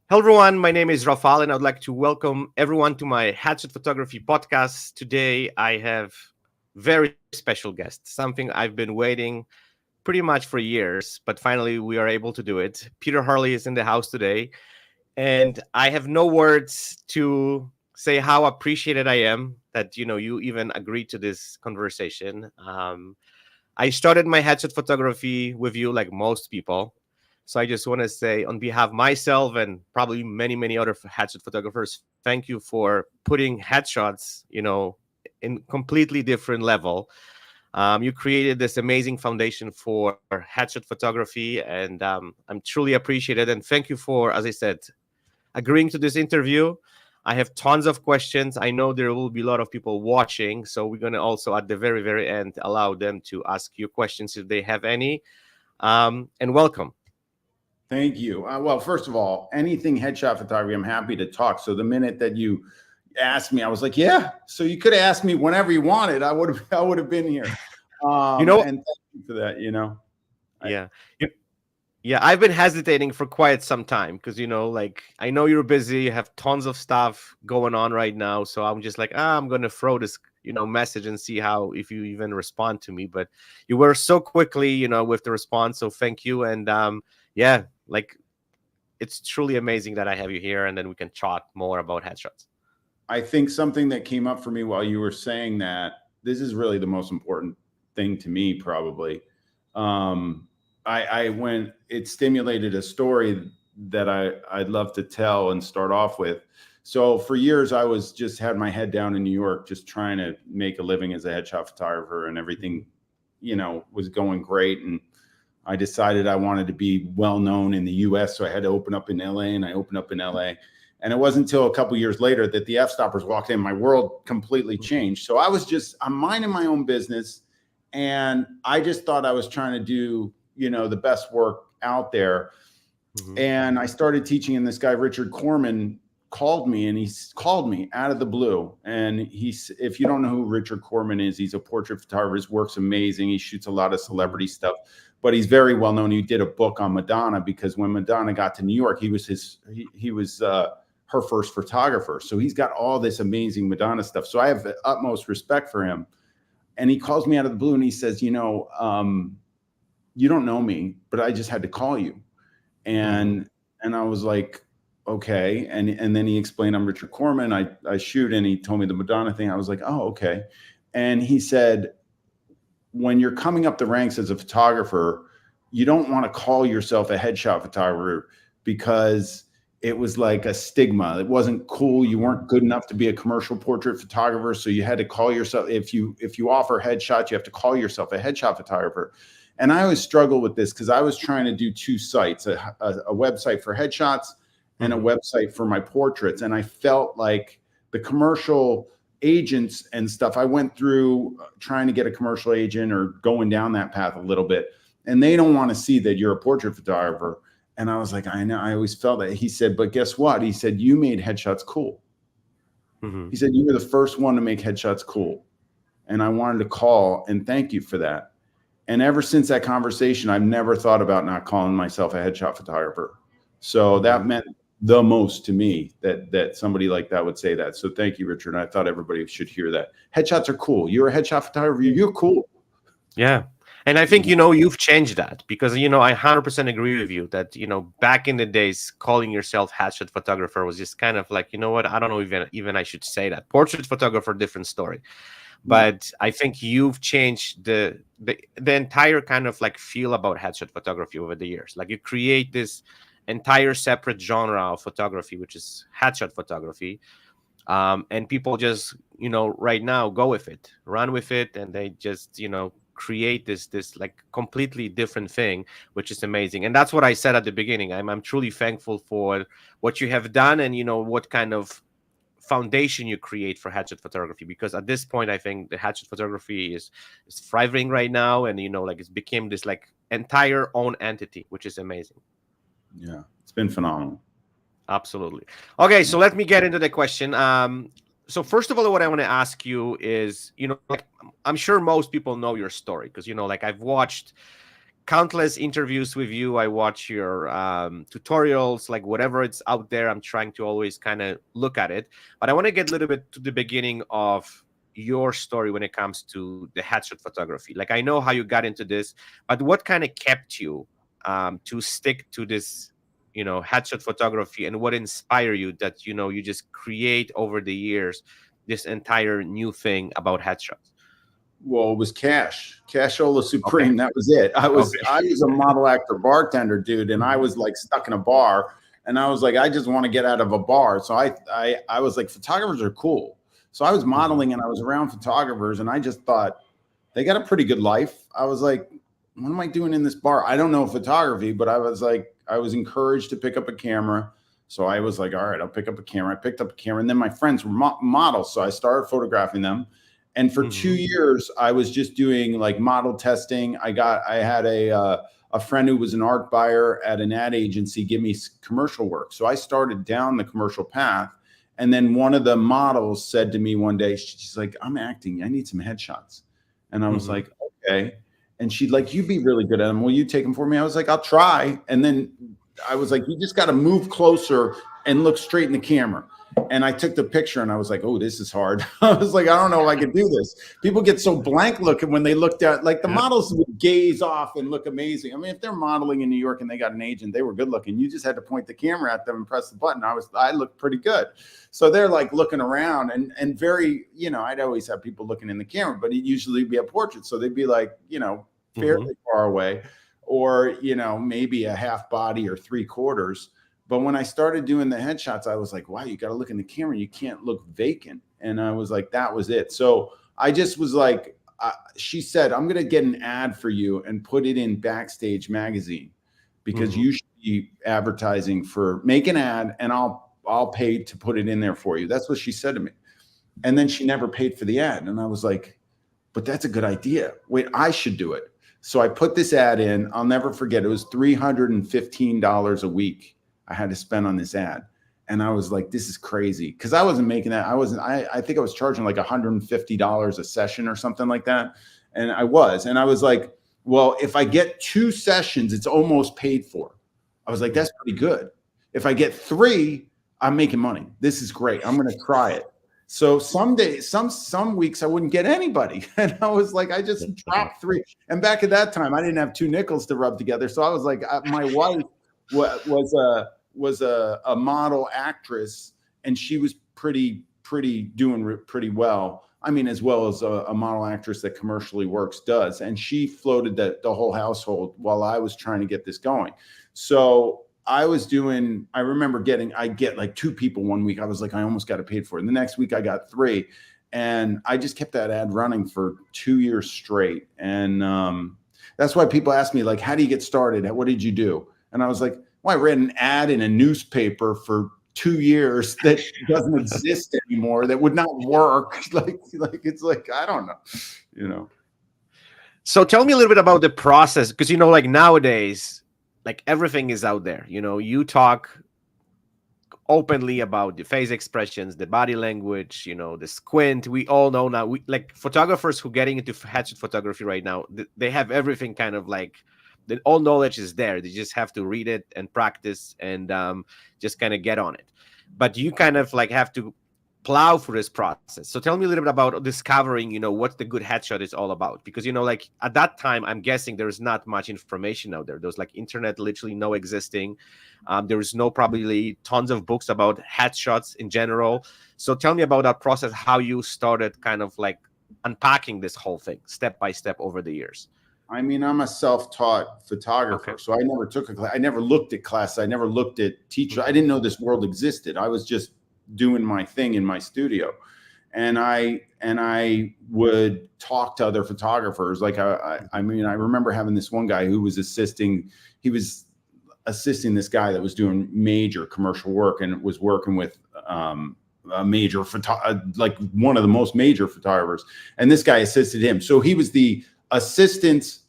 Hello, everyone. My name is Rafal, and I'd like to welcome everyone to my Hatchet Photography podcast. Today, I have very special guest, something I've been waiting pretty much for years, but finally we are able to do it. Peter Hurley is in the house today, and I have no words to say how appreciated I am that you even agreed to this conversation. I started my headset photography with you, like most people. So I just want to say, on behalf of myself and probably many other headset photographers, thank you for putting headshots, in completely different level. You created this amazing foundation for headshot photography, and I'm truly appreciated. And thank you for, as I said, agreeing to this interview. I have tons of questions. I know there will be a lot of people watching, so we're going to also at the very end allow them to ask you questions if they have any. And welcome. Thank you. Well, first of all, anything headshot photography, I'm happy to talk. So the minute that you asked me, I was like, yeah. So you could have asked me whenever you wanted. I would have been here. And thank you for that. Yeah. Yeah, I've been hesitating for quite some time because like I know you're busy, you have tons of stuff going on right now. So I'm just like, I'm gonna throw this, message and see how if you even respond to me. But you were so quickly, with the response. So thank you. And yeah, like it's truly amazing that I have you here and then we can talk more about headshots. I think something that came up for me while you were saying that, this is really the most important thing to me, probably. I when it stimulated a story that I'd love to tell and start off with. So for years, I was just had my head down in New York, just trying to make a living as a headshot photographer, and everything, was going great. And I decided I wanted to be well known in the U.S., so I had to open up in L.A. and I opened up in L.A. And it wasn't until a couple of years later that the f-stoppers walked in. My world completely changed. So I'm minding my own business, and I just thought I was trying to do the best work out there. Mm-hmm. And I started teaching, and this guy, Richard Corman, called me out of the blue. And if you don't know who Richard Corman is, he's a portrait photographer. His work's amazing. He shoots a lot of celebrity stuff, but he's very well known. He did a book on Madonna because when Madonna got to New York, he was her first photographer. So he's got all this amazing Madonna stuff. So I have the utmost respect for him. And he calls me out of the blue and he says, you don't know me, but I just had to call you. And I was like, okay. And then he explained, I'm Richard Corman. I shoot, and he told me the Madonna thing. I was like, oh, okay. And he said, when you're coming up the ranks as a photographer, you don't want to call yourself a headshot photographer because it was like a stigma. It wasn't cool. You weren't good enough to be a commercial portrait photographer. So you had to call yourself, if you offer headshots, you have to call yourself a headshot photographer. And I always struggle with this because I was trying to do two sites, a website for headshots and a website for my portraits. And I felt like the commercial agents and stuff, I went through trying to get a commercial agent or going down that path a little bit, and they don't want to see that you're a portrait photographer. And I was like, I know, I always felt that. He said, but guess what? He said, you made headshots cool. Mm-hmm. He said, you were the first one to make headshots cool. And I wanted to call and thank you for that. And ever since that conversation, I've never thought about not calling myself a headshot photographer. So that meant the most to me that somebody like that would say that. So thank you, Richard. I thought everybody should hear that. Headshots are cool. You're a headshot photographer. You're cool. Yeah. And I think, you've changed that because, I 100% agree with you that, back in the days, calling yourself headshot photographer was just kind of like, what? I don't know even I should say that. Portrait photographer, different story. But I think you've changed the entire kind of like feel about headshot photography over the years. Like you create this entire separate genre of photography, which is headshot photography. And people just, right now go with it, run with it. And they just, create this like completely different thing, which is amazing. And that's what I said at the beginning. I'm truly thankful for what you have done and, what kind of foundation you create for headshot photography, because at this point I think the headshot photography is thriving right now, and like it's became this like entire own entity, which is amazing. Yeah, it's been phenomenal. Absolutely. Okay, so let me get into the question. So first of all, what I want to ask you is, like I'm sure most people know your story because like I've watched countless interviews with you. I watch your tutorials, like whatever it's out there. I'm trying to always kind of look at it. But I want to get a little bit to the beginning of your story when it comes to the headshot photography. Like, I know how you got into this, but what kind of kept you to stick to this, headshot photography, and what inspired you that, you just create over the years this entire new thing about headshots? Well, it was Cashola Okay. Supreme. That was it. I was Okay. I was a model actor bartender, dude, and I Mhm. was like stuck in a bar, and I was like, I just want to get out of a bar. So I was like, photographers are cool. So I was Mhm. modeling and I was around photographers, and I just thought they got a pretty good life. I was like, what am I doing in this bar? I don't know photography, but I was like, I was encouraged to pick up a camera. So I was like, all right, I'll pick up a camera. I picked up a camera, and then my friends were models, so I started photographing them. And for two Mhm. years, I was just doing like model testing. I had a friend who was an art buyer at an ad agency give me commercial work. So I started down the commercial path. And then one of the models said to me one day, she's like, I'm acting. I need some headshots. And I was Mhm. like, okay. And she'd like, you'd be really good at them. Will you take them for me? I was like, I'll try. And then I was like, you just got to move closer and look straight in the camera. And I took the picture and I was like, oh, this is hard. I was like, I don't know if I could do this. People get so blank looking when they looked at, like, the Yeah. models would gaze off and look amazing. I mean, if they're modeling in New York and they got an agent, they were good looking. You just had to point the camera at them and press the button. I looked pretty good. So they're like looking around and very, I'd always have people looking in the camera, but it usually be a portrait. So they'd be like, Mhm. fairly far away, or, maybe a half body or three quarters. But when I started doing the headshots, I was like, wow, you got to look in the camera. You can't look vacant. And I was like, that was it. So I just was like, she said, I'm going to get an ad for you and put it in Backstage magazine, because Mhm. you should be advertising for, make an ad and I'll pay to put it in there for you. That's what she said to me. And then she never paid for the ad. And I was like, but that's a good idea. Wait, I should do it. So I put this ad in. I'll never forget. It was $315 a week I had to spend on this ad. And I was like, this is crazy. Cause I wasn't making that. I think I was charging like $150 a session or something like that. And I was like, well, if I get 2 sessions, it's almost paid for. I was like, Mhm. that's pretty good. If I get 3, I'm making money. This is great. I'm going to try it. So some days, some weeks I wouldn't get anybody. And I was like, I just Mhm. dropped 3. And back at that time, I didn't have 2 nickels to rub together. So I was like, my wife was a model actress, and she was doing pretty well. I mean, as well as a model actress that commercially works does. And she floated the whole household while I was trying to get this going. So I remember I get like 2 people one week. I was like, I almost got it paid for it. And the next week I got 3. And I just kept that ad running for 2 years straight. And that's why people ask me, like, how do you get started? What did you do? And I was like, well, I read an ad in a newspaper for 2 years that doesn't exist anymore, that would not work. Like it's like, I don't know, you know. So tell me a little bit about the process, because like nowadays, like everything is out there. You talk openly about the face expressions, the body language, the squint. We all know now. We like photographers who getting into headshot photography right now. They have everything kind of like all knowledge is there. They just have to read it and practice and just kind of get on it. But you kind of like have to plow through this process. So tell me a little bit about discovering, what the good headshot is all about. Because like at that time, I'm guessing there's not much information out there. There's like internet literally no existing. There's no probably tons of books about headshots in general. So tell me about that process, how you started kind of like unpacking this whole thing step by step over the years. I mean, I'm a self-taught Okay. photographer, so I never took a class. I never looked at classes. I never looked at teachers. I Mhm. didn't know this world existed. I was just doing my thing in my studio, and I would talk to other photographers. Like I mean, I remember having this one guy who was assisting. He was assisting this guy that was doing major commercial work and was working with a major like one of the most major photographers. And this guy assisted him. So he was the assistant.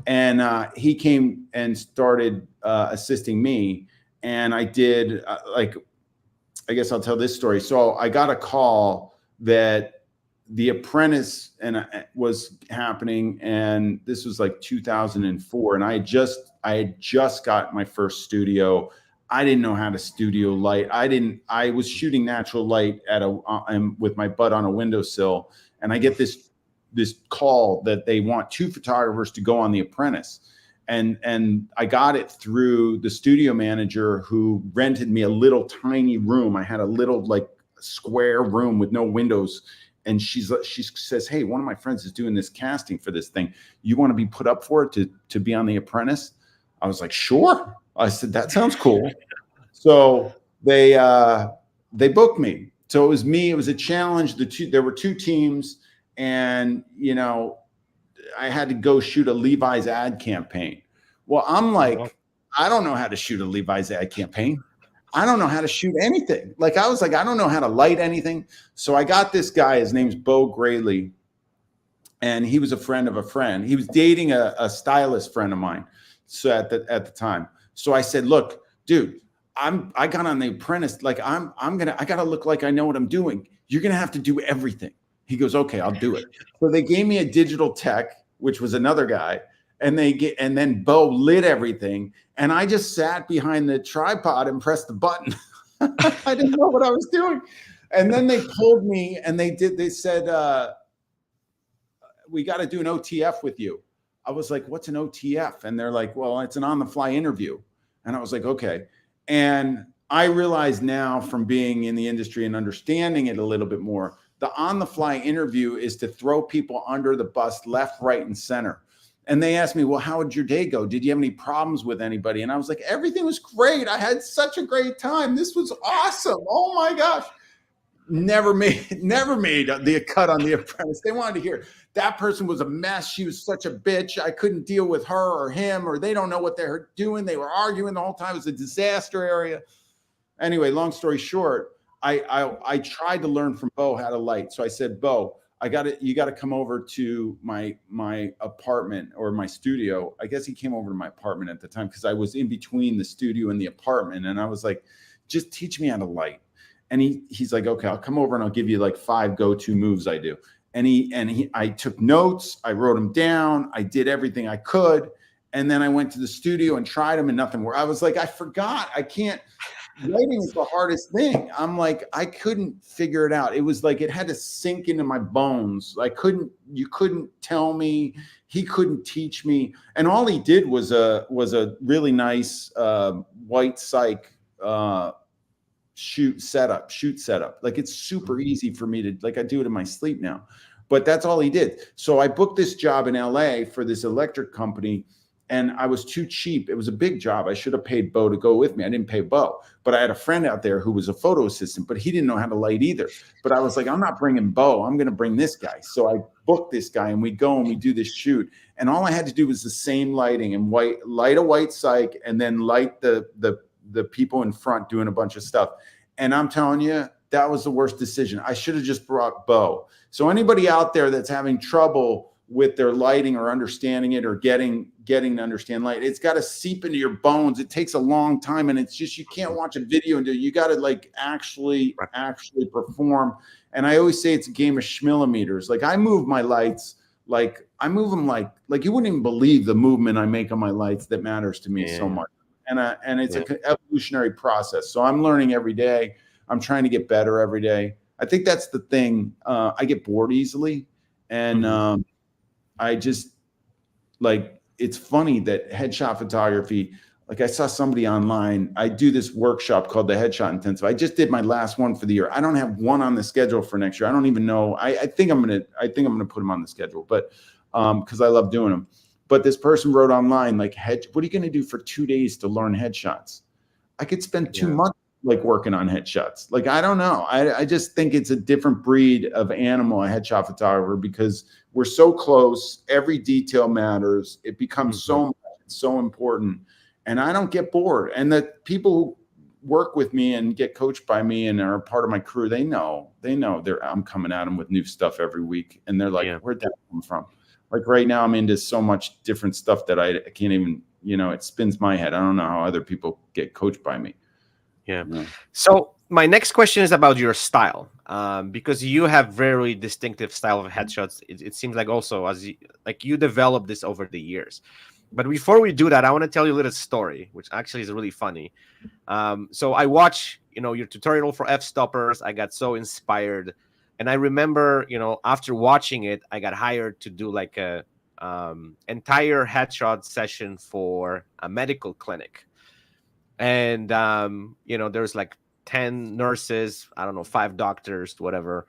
And he came and started assisting me. And I did I guess I'll tell this story. So I got a call that The Apprentice was happening, and this was like 2004, and I had just got my first studio. I didn't know how to studio light. I was shooting natural light with my butt on a windowsill, and I get this call that they want 2 photographers to go on The Apprentice. And I got it through the studio manager who rented me a little tiny room. I had a little like square room with no windows. And she says, hey, one of my friends is doing this casting for this thing. You want to be put up for it to be on The Apprentice? I was like, sure. I said, that sounds cool. So they booked me. So it was me. It was a challenge. There were 2 teams, and I had to go shoot a Levi's ad campaign. Well, I'm like, I don't know how to shoot a Levi's ad campaign. I don't know how to shoot anything. Like, I was like, I don't know how to light anything. So I got this guy, his name's Bo Grayley, and he was a friend of a friend. He was dating a stylist friend of mine. So at the time. So I said, look, dude, I got on The Apprentice. Like, I gotta look like I know what I'm doing. You're gonna have to do everything. He goes, okay, I'll do it. So they gave me a digital tech, which was another guy, and then Bo lit everything, and I just sat behind the tripod and pressed the button. I didn't know what I was doing. And then they pulled me, and they said, we got to do an OTF with you. I was like, what's an OTF? And they're like, well, it's an on-the-fly interview. And I was like, okay. And I realize now, from being in the industry and understanding it a little bit more, the on-the-fly interview is to throw people under the bus, left, right, and center. And they asked me, well, how did your day go? Did you have any problems with anybody? And I was like, everything was great. I had such a great time. This was awesome. Oh my gosh. Never made the cut on The Apprentice. They wanted to hear that person was a mess. She was such a bitch. I couldn't deal with her or him, or they don't know what they're doing. They were arguing the whole time. It was a disaster area. Anyway, long story short, I tried to learn from Bo how to light. So I said, Bo, you got to come over to my apartment or my studio. I guess he came over to my apartment at the time because I was in between the studio and the apartment. And I was like, just teach me how to light. And he's like, okay, I'll come over and I'll give you like 5 go-to moves I do. And I took notes, I wrote them down, I did everything I could. And then I went to the studio and tried them, and nothing worked. I was like, I forgot. I can't. Writing is the hardest thing. I'm like, I couldn't figure it out. It was like it had to sink into my bones. You couldn't tell me. He couldn't teach me. And all he did was a really nice white cyc shoot setup. Like, it's super easy for me to, like, I do it in my sleep now. But that's all he did. So I booked this job in LA for this electric company, and I was too cheap. It was a big job. I should have paid Bo to go with me. I didn't pay Bo, but I had a friend out there who was a photo assistant, but he didn't know how to light either. But I was like, I'm not bringing Bo. I'm going to bring this guy. So I booked this guy, and we go and we do this shoot. And all I had to do was the same lighting, and light a white cyc, and then light the people in front doing a bunch of stuff. And I'm telling you, that was the worst decision. I should have just brought Bo. So anybody out there that's having trouble with their lighting or understanding it or getting to understand light, it's got to seep into your bones. It takes a long time, and it's just, you can't watch a video and you got to like actually perform. And I always say it's a game of schmillimeters. Like, I move my lights, like I move them like you wouldn't even believe the movement I make on my lights that matters to me so much. And it's an evolutionary process. So I'm learning every day. I'm trying to get better every day. I think that's the thing. I get bored easily, and I just, like, it's funny that headshot photography, like, I saw somebody online. I do this workshop called the Headshot Intensive. I just did my last one for the year. I don't have one on the schedule for next year. I don't even know. I think I'm gonna put them on the schedule, but because I love doing them. But this person wrote online, like, what are you going to do for 2 days to learn headshots? I could spend 2 months like working on headshots. Like, I don't know. I just think it's a different breed of animal, a headshot photographer, because we're so close. Every detail matters. It becomes so important. And I don't get bored. And the people who work with me and get coached by me and are part of my crew, they know I'm coming at them with new stuff every week. And they're like, where'd that come from? Like, right now I'm into so much different stuff that I can't even, it spins my head. I don't know how other people get coached by me. Yeah. So my next question is about your style, because you have very distinctive style of headshots. It seems like also like you developed this over the years. But before we do that, I want to tell you a little story, which actually is really funny. So I watch, your tutorial for f-stoppers. I got so inspired, and I remember, after watching it, I got hired to do like a entire headshot session for a medical clinic. And there's like 10 nurses, I don't know, 5 doctors, whatever.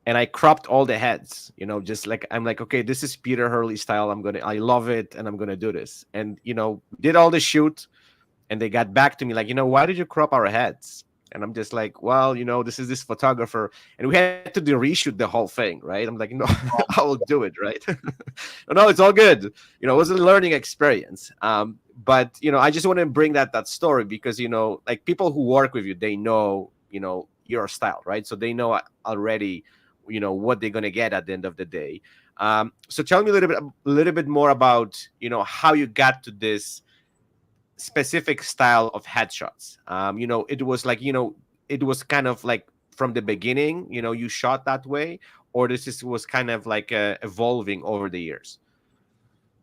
And I cropped all the heads, just like, I'm like, okay, this is Peter Hurley style. I love it, and I'm gonna do this. And we did all the shoot, and they got back to me like, why did you crop our heads? And I'm just like, well, this is this photographer, and we had to do reshoot the whole thing, right? I'm like, no, I will do it, right? No, it's all good. It was a learning experience. But I just want to bring that story because like people who work with you, they know your style, right? So they know already what they're gonna get at the end of the day. So tell me a little bit more about how you got to this specific style of headshots. It was like, it was kind of like from the beginning, you shot that way, or was kind of like evolving over the years.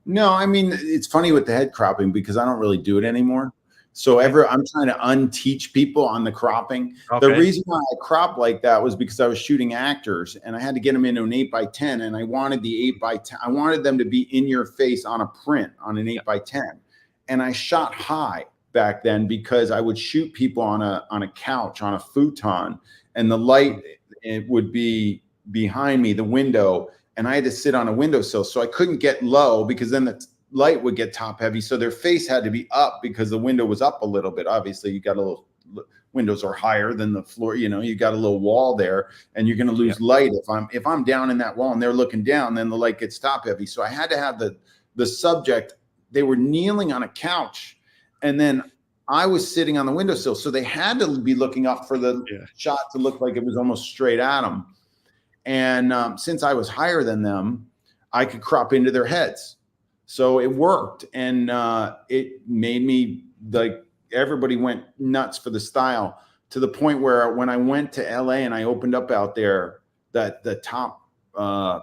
No, I mean, it's funny with the head cropping because I don't really do it anymore. So I'm trying to unteach people on the cropping. Okay. The reason why I crop like that was because I was shooting actors and I had to get them into an 8x10, and I wanted the 8x10. I wanted them to be in your face on a print on an 8x10. And I shot high back then because I would shoot people on a couch, on a futon, and the light, it would be behind me, the window, and I had to sit on a windowsill. So I couldn't get low because then the light would get top heavy. So their face had to be up because the window was up a little bit. Obviously, you got a little, windows are higher than the floor. You got a little wall there, and you're going to lose light if I'm down in that wall and they're looking down. Then the light gets top heavy. So I had to have the subject. They were kneeling on a couch, and then I was sitting on the windowsill. So they had to be looking up for the shot to look like it was almost straight at them. And since I was higher than them, I could crop into their heads. So it worked. And it made me, like, everybody went nuts for the style, to the point where when I went to LA and I opened up out there, the top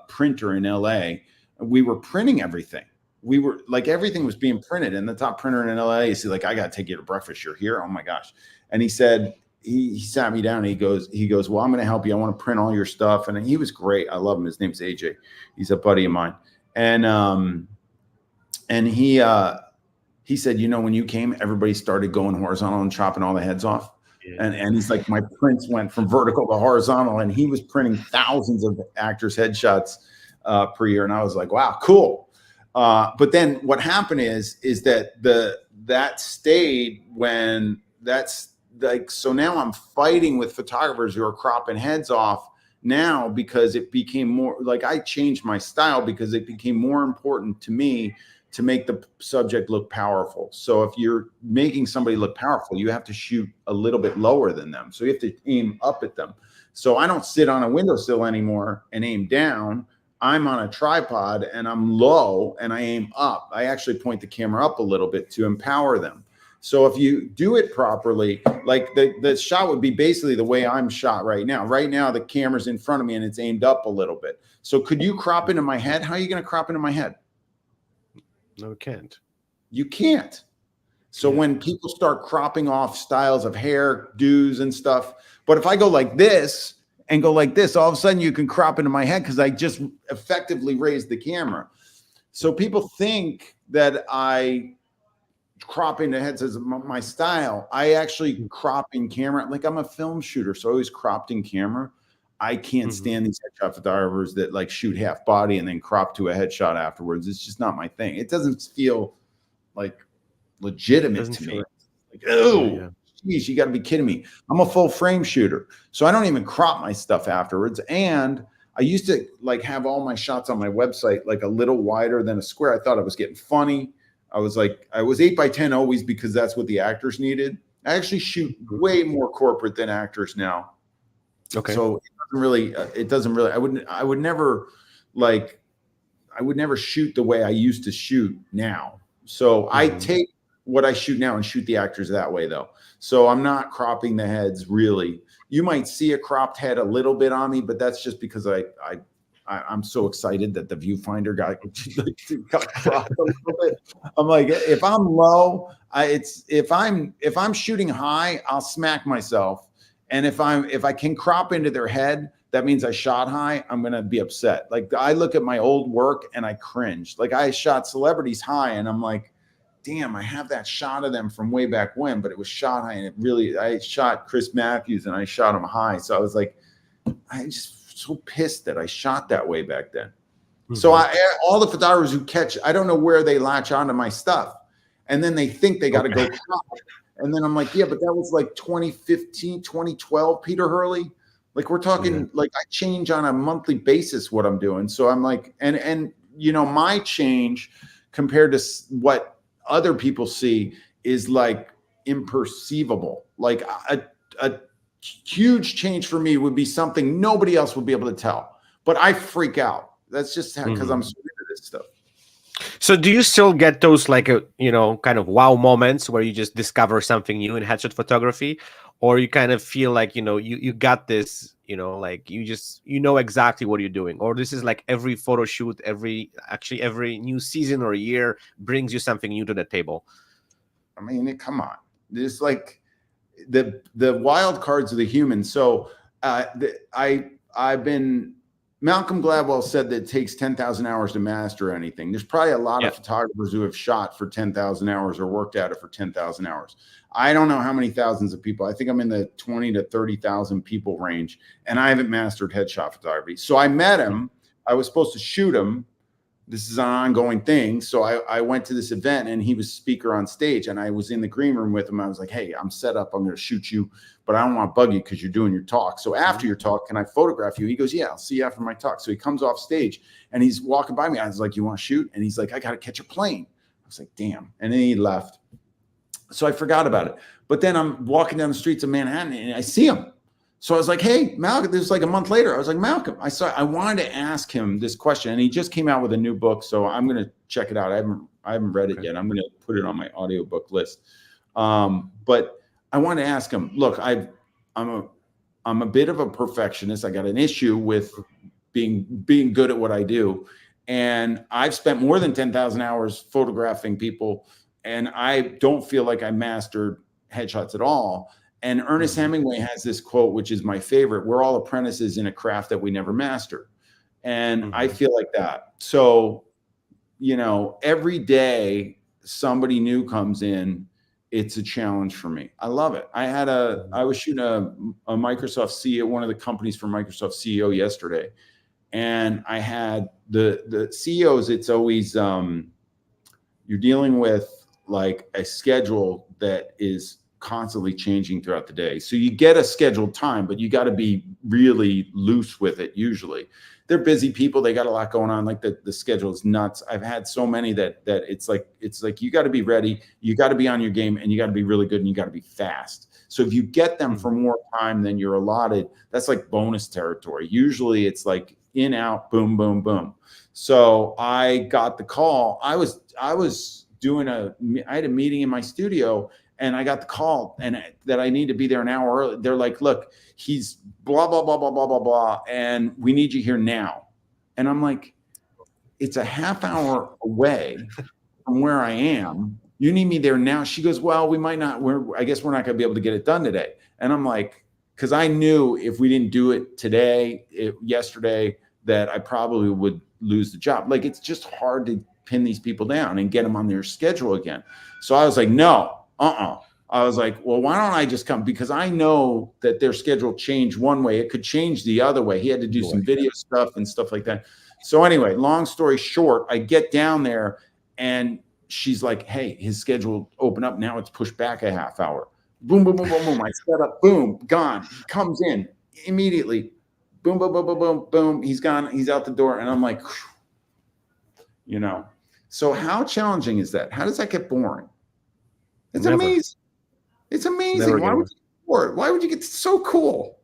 printer in LA, we were printing everything. We were like, everything was being printed, and the top printer in LA, he's like, I got to take you to breakfast. You're here. Oh my gosh. And he said, he sat me down and he goes, well, I'm going to help you. I want to print all your stuff. And he was great. I love him. His name's AJ. He's a buddy of mine. And he said, when you came, everybody started going horizontal and chopping all the heads off. Yeah. And he's like, my prints went from vertical to horizontal, and he was printing thousands of actors' headshots per year. And I was like, wow, cool. But then what happened is that that stayed when that's like, so now I'm fighting with photographers who are cropping heads off now, because it became more like, I changed my style because it became more important to me to make the subject look powerful. So if you're making somebody look powerful, you have to shoot a little bit lower than them. So you have to aim up at them. So I don't sit on a windowsill anymore and aim down. I'm on a tripod and I'm low and I aim up. I actually point the camera up a little bit to empower them. So if you do it properly, like the shot would be basically the way I'm shot right now. Right now, the camera's in front of me and it's aimed up a little bit. So could you crop into my head? How are you going to crop into my head? No, we can't. You can't. So when people start cropping off styles of hair, do's and stuff, but if I go like this and go like this, all of a sudden you can crop into my head because I just effectively raised the camera. So people think that I crop into heads as my style. I actually crop in camera. Like, I'm a film shooter, so I always cropped in camera. I can't stand these headshot photographers that like shoot half body and then crop to a headshot afterwards. It's just not my thing. It doesn't feel like legitimate to me. Like, oh, geez, you got to be kidding me. I'm a full frame shooter, so I don't even crop my stuff afterwards. And I used to like have all my shots on my website like a little wider than a square. I thought I was getting funny. I was 8x10 always because that's what the actors needed. I actually shoot way more corporate than actors now. Okay. So it doesn't really, I would never shoot the way I used to shoot now. So I take what I shoot now and shoot the actors that way though. So I'm not cropping the heads really. You might see a cropped head a little bit on me, but that's just because I'm so excited that the viewfinder got cropped a little bit. I'm like, if I'm low, if I'm shooting high, I'll smack myself. And if I can crop into their head, that means I shot high. I'm gonna be upset. Like I look at my old work and I cringe. Like I shot celebrities high, and I'm like, damn, I have that shot of them from way back when, but it was shot high, and I shot Chris Matthews and I shot him high. So I was like, I just so pissed that I shot that way back then. Mm-hmm. So all the photographers who catch, I don't know where they latch onto my stuff. And then they think they got to go crop. And then I'm like, yeah, but that was like 2015, 2012, Peter Hurley. Like we're talking, like I change on a monthly basis what I'm doing. So I'm like, and you know, my change compared to what other people see is like imperceivable. Like a huge change for me would be something nobody else would be able to tell, but I freak out. That's just because I'm so into this stuff. So do you still get those like kind of wow moments where you just discover something new in headshot photography, or you kind of feel like you got this, like you know exactly what you're doing, or this is like every photo shoot, every new season or year brings you something new to the table? I mean, come on, there's like the wild cards of the human. So I've been. Malcolm Gladwell said that it takes 10,000 hours to master anything. There's probably a lot of photographers who have shot for 10,000 hours or worked at it for 10,000 hours. I don't know how many thousands of people. I think I'm in the 20 to 30,000 people range, and I haven't mastered headshot photography. So I met him. I was supposed to shoot him. This is an ongoing thing. So I went to this event, and he was speaker on stage, and I was in the green room with him. I was like, hey, I'm set up. I'm going to shoot you, but I don't want to bug you because you're doing your talk. So after your talk, can I photograph you? He goes, yeah, I'll see you after my talk. So he comes off stage, and he's walking by me. I was like, you want to shoot? And he's like, I got to catch a plane. I was like, damn. And then he left. So I forgot about it. But then I'm walking down the streets of Manhattan, and I see him. So I was like, hey, Malcolm, this was like a month later. I was like, Malcolm, I wanted to ask him this question, and he just came out with a new book. So I'm going to check it out. I haven't read it yet. I'm going to put it on my audiobook list. But I want to ask him, look, I'm a bit of a perfectionist. I got an issue with being good at what I do. And I've spent more than 10,000 hours photographing people, and I don't feel like I mastered headshots at all. And Ernest Hemingway has this quote, which is my favorite: we're all apprentices in a craft that we never master. And I feel like that. So, every day somebody new comes in, it's a challenge for me. I love it. I was shooting a Microsoft CEO, one of the companies for Microsoft CEO yesterday. And I had the CEOs, it's always, you're dealing with like a schedule that is constantly changing throughout the day. So you get a scheduled time, but you got to be really loose with it. Usually they're busy people. They got a lot going on. Like the schedule is nuts. I've had so many that it's like, you got to be ready. You got to be on your game, and you got to be really good, and you got to be fast. So if you get them for more time than you're allotted, that's like bonus territory. Usually it's like in, out, boom, boom, boom. So I got the call. I was doing I had a meeting in my studio, and I got the call and that I need to be there an hour early. They're like, look, he's blah, blah, blah, blah, blah, blah, blah. And we need you here now. And I'm like, it's a half hour away from where I am. You need me there now. She goes, well, we might not, I guess we're not going to be able to get it done today. And I'm like, because I knew if we didn't do it yesterday, that I probably would lose the job. Like, it's just hard to pin these people down and get them on their schedule again. So I was like, no. I was like, well, why don't I just come? Because I know that their schedule changed one way. It could change the other way. He had to do some video stuff and stuff like that. So anyway, long story short, I get down there, and she's like, hey, his schedule opened up. Now it's pushed back a half hour. Boom, boom, boom, boom, boom. I set up, boom, gone. He comes in immediately. Boom, boom, boom, boom, boom, boom. He's gone. He's out the door. And I'm like, so how challenging is that? How does that get boring? It's amazing. It's amazing. Why would you get bored? Why would you get so cool?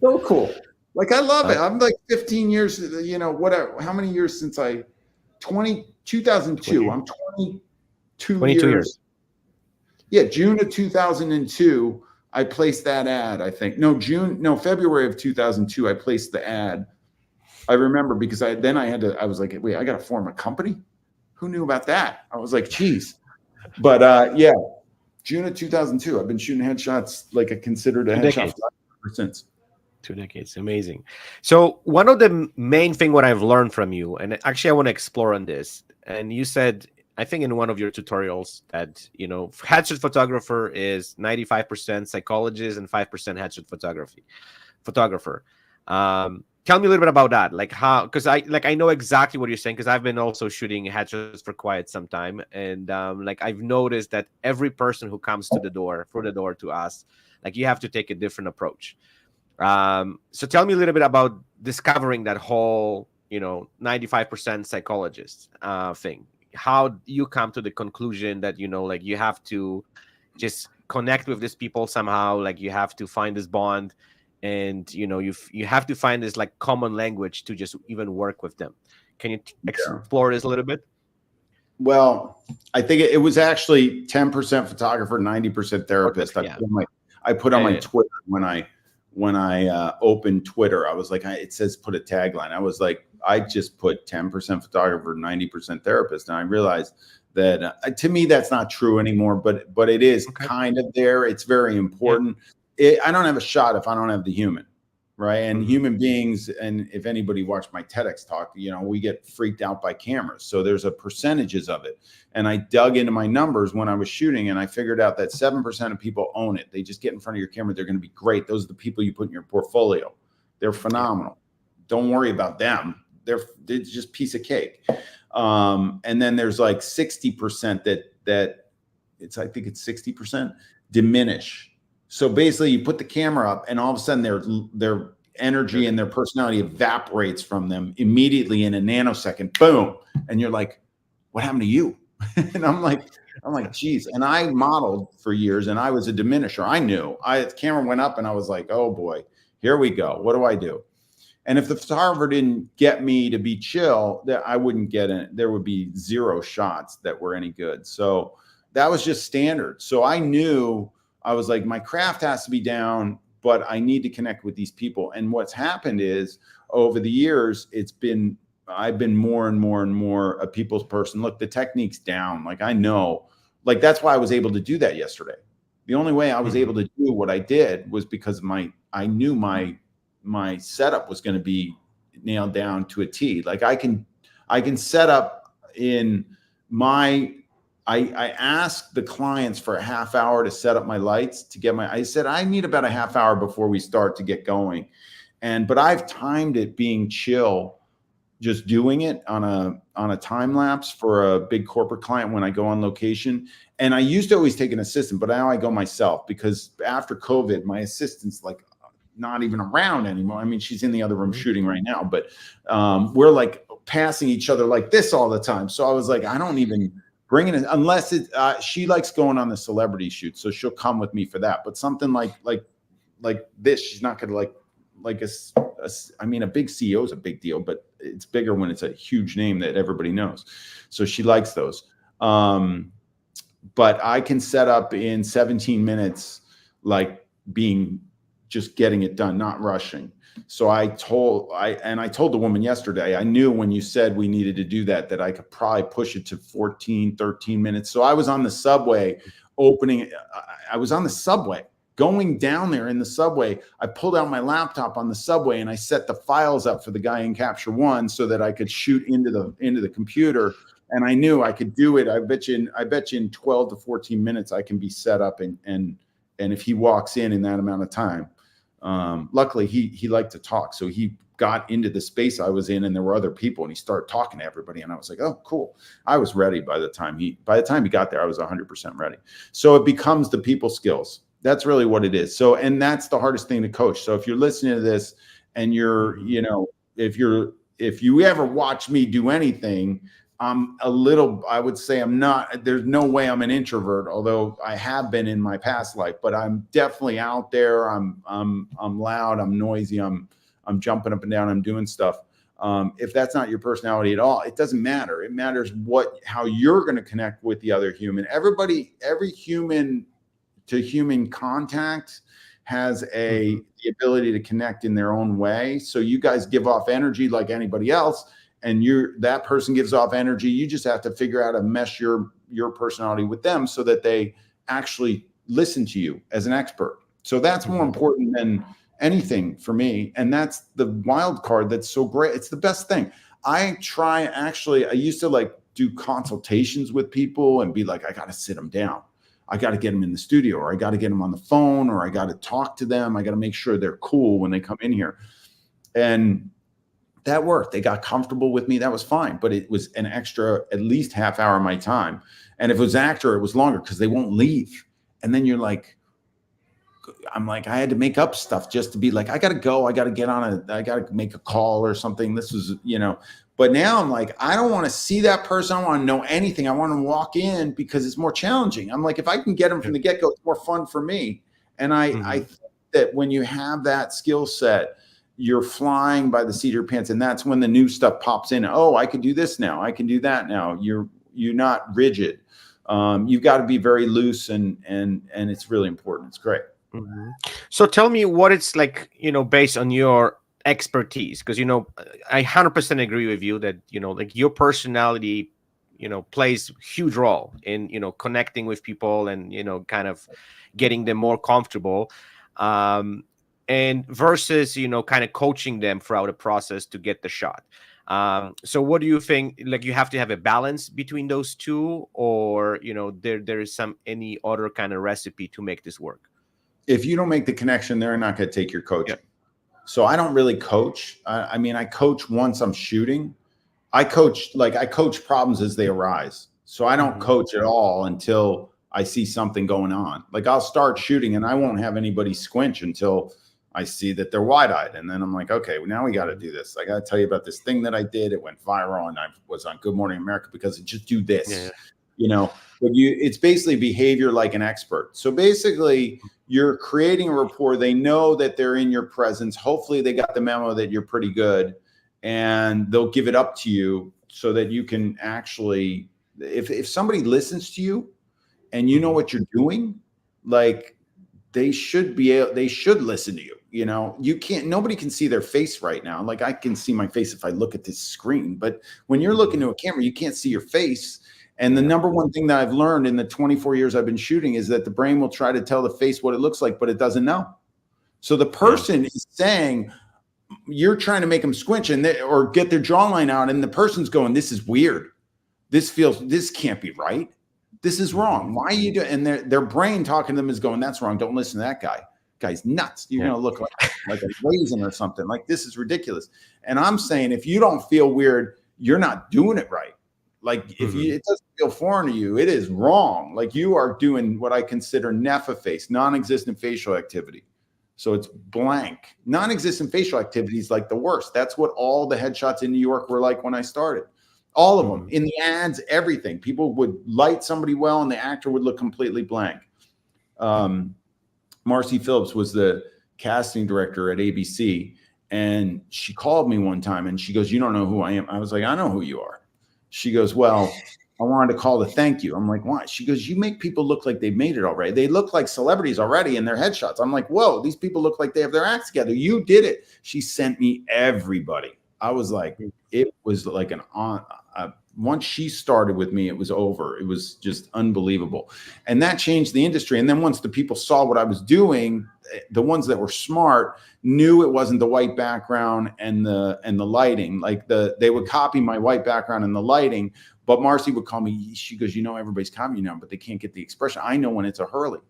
So cool. Like, I love it. I'm like 15 years, whatever. How many years since 2002. I'm 22 years. June of 2002, I placed that ad, I think. February of 2002, I placed the ad. I remember because I was like, wait, I got to form a company? Who knew about that? I was like, geez. But yeah, June of 2002, I've been shooting headshots like I considered a Two headshot decades. ever since. 2 decades. Amazing. So one of the main thing what I've learned from you, and actually I want to explore on this, and you said, I think in one of your tutorials that, headshot photographer is 95% psychologist and 5% headshot photographer. Tell me a little bit about that. Like how, because I know exactly what you're saying, because I've been also shooting headshots for quite some time. And like I've noticed that every person who comes through the door to us, like you have to take a different approach. So tell me a little bit about discovering that whole, 95% psychologist thing. How you come to the conclusion that, like you have to just connect with these people somehow, like you have to find this bond, and you have to find this like common language to just even work with them. Can you explore this a little bit? Well, I think it was actually 10% photographer, 90% therapist. Yeah. I put on my Twitter when I opened Twitter, I was like, it says put a tagline. I was like, I just put 10% photographer, 90% therapist. And I realized that to me, that's not true anymore, but it is kind of there. It's very important. I don't have a shot if I don't have the human, right? And human beings, and if anybody watched my TEDx talk, we get freaked out by cameras. So there's a percentages of it. And I dug into my numbers when I was shooting, and I figured out that 7% of people own it. They just get in front of your camera. They're going to be great. Those are the people you put in your portfolio. They're phenomenal. Don't worry about them. They're just piece of cake. And then there's like 60% that I think it's 60% diminish. So basically you put the camera up and all of a sudden their energy and their personality evaporates from them immediately in a nanosecond, boom. And you're like, what happened to you? And I'm like, geez. And I modeled for years and I was a diminisher. I knew the camera went up and I was like, oh boy, here we go. What do I do? And if the photographer didn't get me to be chill, I wouldn't get it. There would be 0 shots that were any good. So that was just standard. So I knew, I was like, my craft has to be down, but I need to connect with these people. And what's happened is over the years, I've been more and more and more a people's person. Look, the technique's down. Like I know, like that's why I was able to do that yesterday. The only way I was able to do what I did was because I knew my setup was going to be nailed down to a T. Like I can set up in I asked the clients for a half hour to set up my lights to get I said, I need about a half hour before we start to get going. But I've timed it being chill, just doing it on a time lapse for a big corporate client when I go on location. And I used to always take an assistant, but now I go myself because after COVID, my assistant's like not even around anymore. I mean, she's in the other room shooting right now, but we're like passing each other like this all the time. So I was like, I don't even bring it in unless she likes going on the celebrity shoot. So she'll come with me for that. But something like this, she's not going to I mean, a big CEO is a big deal, but it's bigger when it's a huge name that everybody knows. So she likes those. But I can set up in 17 minutes, like just getting it done, not rushing. So I told the woman yesterday, I knew when you said we needed to do that I could probably push it to 14, 13 minutes. So I was on the subway going down there in the subway. I pulled out my laptop on the subway and I set the files up for the guy in Capture One so that I could shoot into the computer. And I knew I could do it. I bet you in 12 to 14 minutes, I can be set up. And if he walks in that amount of time, luckily he liked to talk. So he got into the space I was in and there were other people and he started talking to everybody. And I was like, oh, cool. I was ready by the time he got there, I was 100% ready. So it becomes the people skills. That's really what it is. So, and that's the hardest thing to coach. So if you're listening to this and if you ever watch me do anything, I would say there's no way I'm an introvert, although I have been in my past life, but I'm definitely out there. I'm loud, I'm noisy, I'm jumping up and down, I'm doing stuff. If that's not your personality at all, it doesn't matter. It matters how you're going to connect with the other human. Every human to human contact has the ability to connect in their own way. So you guys give off energy like anybody else, and that person gives off energy. You just have to figure out how to mesh your personality with them so that they actually listen to you as an expert. So that's more important than anything for me. And that's the wild card that's so great. It's the best thing. I used to like do consultations with people and be like, I got to sit them down. I got to get them in the studio, or I got to get them on the phone, or I got to talk to them. I got to make sure they're cool when they come in here. And that worked. They got comfortable with me. That was fine. But it was an extra, at least half hour of my time. And if it was an actor, it was longer because they won't leave. And then you're like, I'm like, I had to make up stuff just to be like, I got to go. I got to get I got to make a call or something. This was, but now I'm like, I don't want to see that person. I don't want to know anything. I want to walk in because it's more challenging. I'm like, if I can get them from the get-go, it's more fun for me. And I think that when you have that skill set, you're flying by the seat of your pants. And that's when the new stuff pops in. Oh, I can do this now. I can do that now. You're not rigid. You've got to be very loose, and it's really important. It's great. So tell me what it's like, based on your expertise, because, I 100% agree with you that, like your personality, plays huge role in, connecting with people and, kind of getting them more comfortable. And versus, kind of coaching them throughout the process to get the shot. So what do you think, like you have to have a balance between those two, or, there is any other kind of recipe to make this work? If you don't make the connection, they're not going to take your coaching. So I don't really coach. I mean, I coach once I'm shooting. I coach problems as they arise. So I don't coach at all until I see something going on. Like I'll start shooting and I won't have anybody squinch until I see that they're wide-eyed. And then I'm like, okay, well, now we got to do this. I got to tell you about this thing that I did. It went viral and I was on Good Morning America because it just do this, but it's basically behavior like an expert. So basically you're creating a rapport. They know that they're in your presence. Hopefully they got the memo that you're pretty good, and they'll give it up to you so that you can actually, if somebody listens to you and you know what you're doing, like they should listen to you. Nobody can see their face right now. Like I can see my face if I look at this screen, but when you're looking to a camera, you can't see your face. And the number one thing that I've learned in the 24 years I've been shooting is that the brain will try to tell the face what it looks like, but it doesn't know. So the person is saying, you're trying to make them squinch or get their jawline out, and the person's going, this is weird. This can't be right. This is wrong. Why are you doing? And their brain talking to them is going, that's wrong. Don't listen to that guy. Guy's nuts. You're going to look like a raisin or something. Like, this is ridiculous. And I'm saying, if you don't feel weird, you're not doing it right. Like if it doesn't feel foreign to you, it is wrong. Like you are doing what I consider NEFA face, non-existent facial activity. So it's blank. Non-existent facial activity is like the worst. That's what all the headshots in New York were like when I started. All of them, in the ads, everything. People would light somebody well and the actor would look completely blank. Marcy Phillips was the casting director at ABC, and she called me one time and she goes, you don't know who I am. I was like, I know who you are. She goes, well, I wanted to call to thank you. I'm like, why? She goes, you make people look like they've made it already. They look like celebrities already in their headshots. I'm like, whoa, these people look like they have their acts together. You did it. She sent me everybody. I was like, it was like once she started with me, it was over. It was just unbelievable. And that changed the industry. And then once the people saw what I was doing, the ones that were smart knew it wasn't the white background and the lighting. Like they would copy my white background and the lighting, but Marcy would call me. She goes, everybody's copying now, but they can't get the expression. I know when it's a Hurley.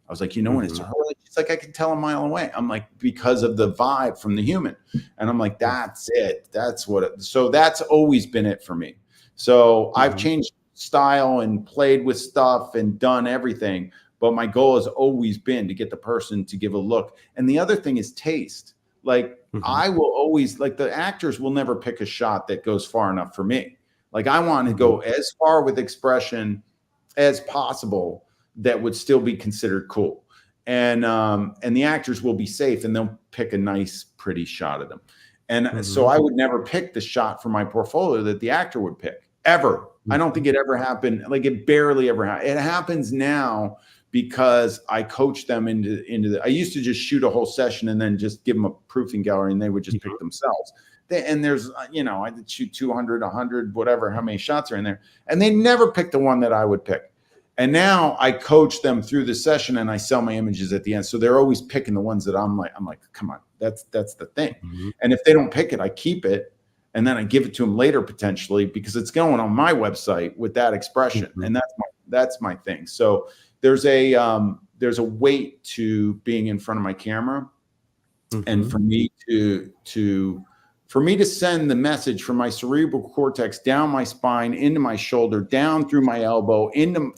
I was like, when it's a Hurley? She's like, I can tell a mile away. I'm like, because of the vibe from the human. And I'm like, that's it. That's so that's always been it for me. So I've changed style and played with stuff and done everything. But my goal has always been to get the person to give a look. And the other thing is taste. Like I will always, like the actors will never pick a shot that goes far enough for me. Like I want to go as far with expression as possible that would still be considered cool. And the actors will be safe and they'll pick a nice, pretty shot of them. And so I would never pick the shot for my portfolio that the actor would pick, ever. I don't think it ever happened. Like, it barely ever happened. It happens now because I coach them I used to just shoot a whole session and then just give them a proofing gallery and they would just pick themselves. And there's, you know, I did shoot 200, 100, whatever, how many shots are in there. And they never picked the one that I would pick. And now I coach them through the session and I sell my images at the end. So they're always picking the ones that I'm like, come on, that's the thing. And if they don't pick it, I keep it. And then I give it to them later, potentially, because it's going on my website with that expression. And that's my thing. So there's a weight to being in front of my camera. And for me to send the message from my cerebral cortex down my spine, into my shoulder, down through my elbow,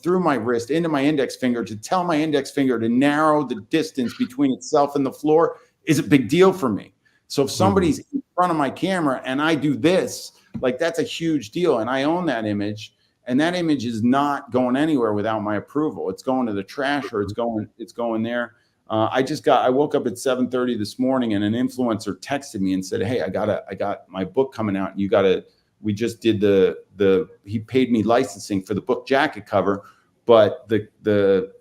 through my wrist, into my index finger, to tell my index finger to narrow the distance between itself and the floor is a big deal for me. So if somebody's in front of my camera and I do this, like, that's a huge deal. And I own that image, and that image is not going anywhere without my approval. It's going to the trash, or it's going there. I woke up at 7:30 this morning and an influencer texted me and said, "Hey, I got my book coming out. And we just did he paid me licensing for the book jacket cover, but the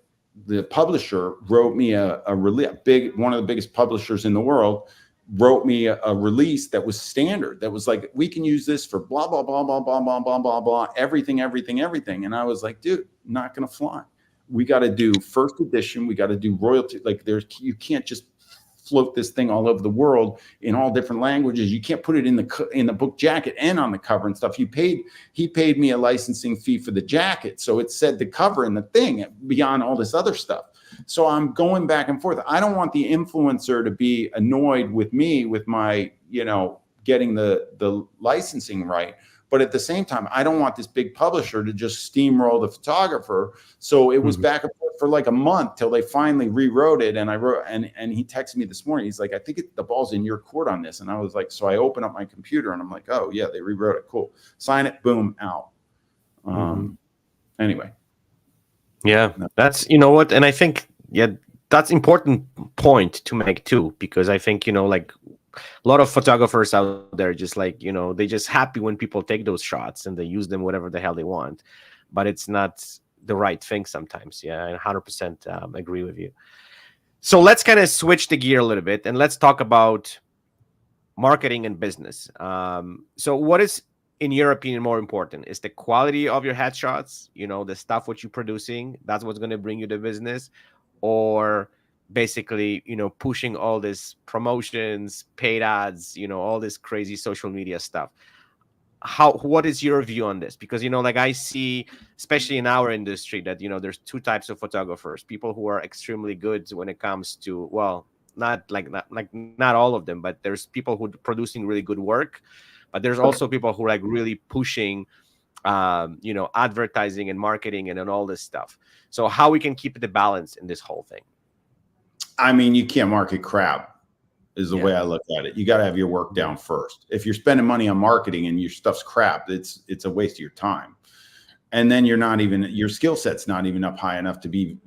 publisher wrote me one of the biggest publishers in the world, wrote me a release that was standard, that was like, we can use this for blah, blah, blah, blah, blah, blah, blah, blah, blah, everything. And I was like, dude, not going to fly. We got to do first edition. We got to do royalty. Like, you can't just float this thing all over the world in all different languages. You can't put it in the book jacket and on the cover and stuff. He paid me a licensing fee for the jacket. So it said the cover and the thing beyond all this other stuff. So I'm going back and forth. I don't want the influencer to be annoyed with me with my, getting the licensing right. But at the same time, I don't want this big publisher to just steamroll the photographer. So it was back and forth for like a month till they finally rewrote it. And and he texted me this morning. He's like, I think the ball's in your court on this. And I was like, so I open up my computer and I'm like, oh yeah, they rewrote it. Cool. Sign it. Boom, out. Anyway. Yeah, that's, you know what? And I think, that's important point to make too, because I think, like, a lot of photographers out there just like, they just happy when people take those shots and they use them whatever the hell they want, but it's not the right thing sometimes. Yeah, I 100% agree with you. So let's kind of switch the gear a little bit and let's talk about marketing and business. So what is, in your opinion, more important? Is the quality of your headshots, the stuff what you're producing, that's what's going to bring you the business, or basically, pushing all this promotions, paid ads, all this crazy social media stuff? What is your view on this? Because, like, I see, especially in our industry, that, there's two types of photographers: people who are extremely good when it comes to, well, not all of them, but there's people who are producing really good work, but there's also people who are like really pushing, advertising and marketing and all this stuff. So how we can keep the balance in this whole thing? I mean, you can't market crap is the way I look at it. You got to have your work down first. If you're spending money on marketing and your stuff's crap, it's a waste of your time. And then your skill set's not even up high enough to be,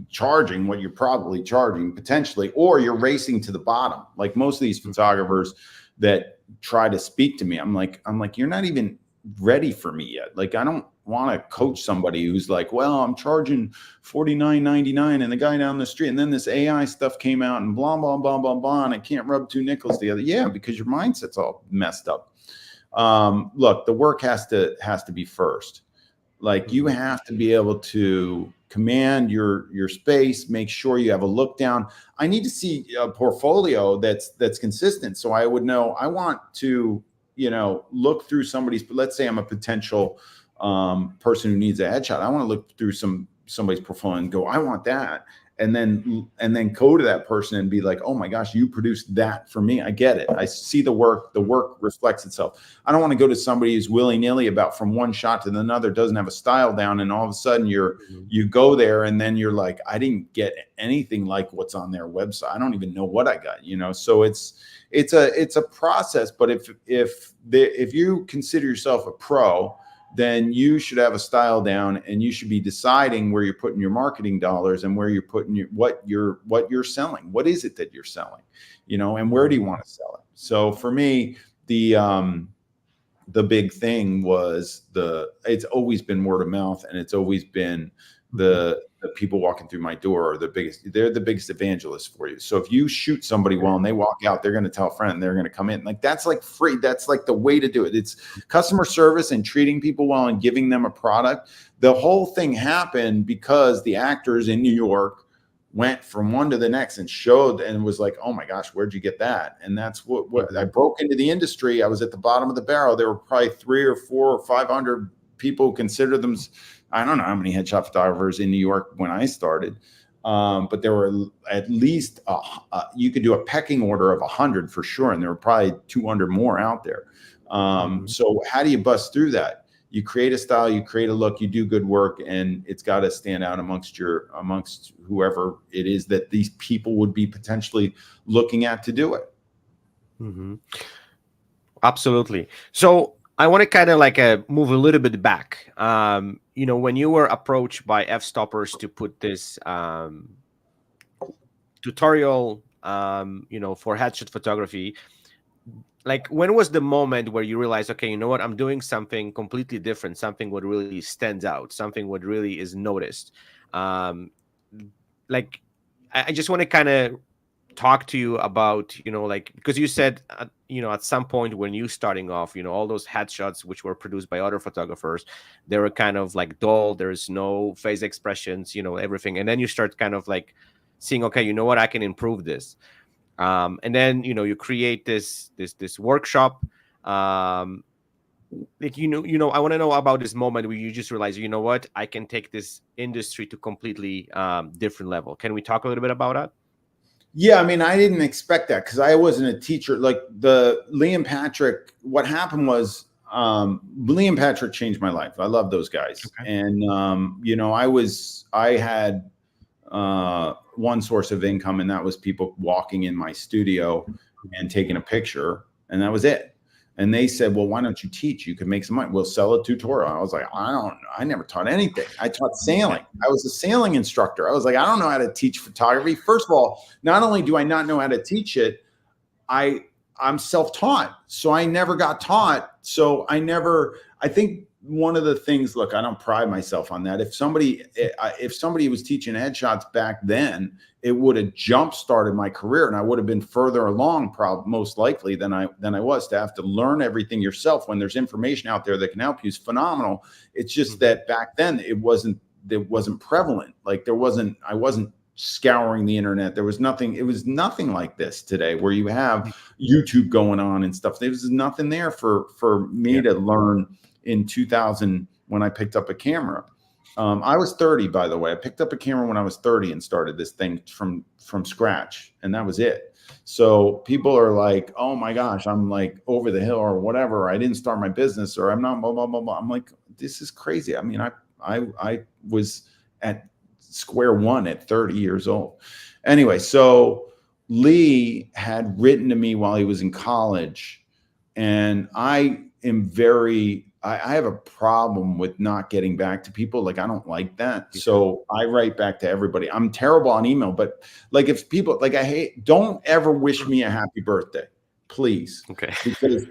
charging what you're probably charging potentially, or you're racing to the bottom. Like most of these photographers that try to speak to me, I'm like, you're not even ready for me yet. Like, I don't want to coach somebody who's like, well, I'm charging $49.99 and the guy down the street, and then this AI stuff came out and blah, blah, blah, blah, blah, and I can't rub two nickels together. Yeah, because your mindset's all messed up. Look, the work has to be first. Like, you have to be able to command your space, make sure you have a look down. I need to see a portfolio that's consistent. So I would know, I want to, look through somebody's, but let's say I'm a potential person who needs a headshot. I want to look through somebody's portfolio and go, I want that. And then go to that person and be like, oh my gosh, you produced that for me. I get it. I see the work reflects itself. I don't want to go to somebody who's willy-nilly about from one shot to another, doesn't have a style down. And all of a sudden you go there and then you're like, I didn't get anything like what's on their website. I don't even know what I got, so it's a process. But if you consider yourself a pro then you should have a style down, and you should be deciding where you're putting your marketing dollars and where you're putting what you're selling. What is it that you're selling, and where do you want to sell it? So for me, the big thing was it's always been word of mouth, and it's always been the people walking through my door are they're the biggest evangelists for you. So if you shoot somebody well and they walk out, they're going to tell a friend, they're going to come in. Like, that's like free. That's like the way to do it. It's customer service and treating people well and giving them a product. The whole thing happened because the actors in New York went from one to the next and showed, and was like, oh my gosh, where'd you get that? And that's what I broke into the industry. I was at the bottom of the barrel. There were probably 300 or 400 or 500 people who consider them. I don't know how many headshot photographers in New York when I started, but there were at least you could do a pecking order of 100 for sure, and there were probably 200 more out there. So how do you bust through that? You create a style, you create a look, you do good work, and it's got to stand out amongst whoever it is that these people would be potentially looking at to do it. Absolutely. So I want to kind of like move a little bit back. When you were approached by F-Stoppers to put this tutorial, for headshot photography, like, when was the moment where you realized, okay, you know what, I'm doing something completely different, something what really stands out, something what really is noticed? Like, I just want to kind of talk to you about, like, because you said, at some point when you starting off, all those headshots which were produced by other photographers, they were kind of like dull. There's no face expressions, everything. And then you start kind of like seeing, okay, you know what, I can improve this. And then, you create this workshop. Like, I want to know about this moment where you just realize, you know what, I can take this industry to completely different level. Can we talk a little bit about that? Yeah, I mean, I didn't expect that because I wasn't a teacher. Like Lee and Patrick, what happened was Lee and Patrick changed my life. I love those guys. Okay. And, I had one source of income, and that was people walking in my studio and taking a picture, and that was it. And they said, well, why don't you teach? You could make some money. We'll sell a tutorial. I was like, I never taught anything. I taught sailing. I was a sailing instructor. I was like, I don't know how to teach photography. First of all, not only do I not know how to teach it, I'm self-taught. So I never got taught. So I think one of the things, look, I don't pride myself on that. If somebody was teaching headshots back then, it would have jump started my career, and I would have been further along, most likely than I was. To have to learn everything yourself when there's information out there that can help you is phenomenal. It's just that back then it wasn't prevalent. Like I wasn't scouring the internet. There was nothing. It was nothing like this today, where you have YouTube going on and stuff. There was nothing there for me to learn in 2000 when I picked up a camera. I was 30, by the way. I picked up a camera when I was 30 and started this thing from scratch, and that was it. So people are like, oh my gosh, I'm like over the hill or whatever. I didn't start my business, or I'm not blah, blah, blah, blah. I'm like, this is crazy. I mean, I was at square one at 30 years old. Anyway, so Lee had written to me while he was in college, and I have a problem with not getting back to people. Like, I don't like that. So I write back to everybody. I'm terrible on email, but like, if people, like, don't ever wish me a happy birthday, please. Okay. Because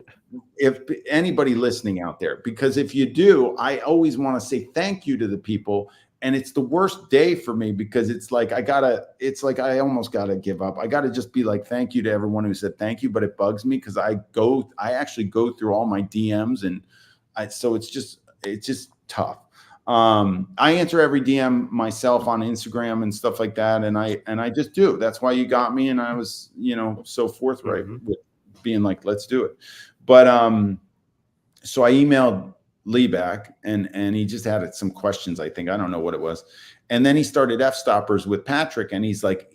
if anybody listening out there, because if you do, I always want to say thank you to the people. And it's the worst day for me, because it's like, I almost got to give up. I got to just be like, thank you to everyone who said thank you. But it bugs me because I actually go through all my DMs, and so it's just tough. I answer every DM myself on Instagram and stuff like that. And I just do. That's why you got me. And I was, so forthright with being like, let's do it. But, so I emailed Lee back, and he just had some questions. I think, I don't know what it was. And then he started F-Stoppers with Patrick, and he's like,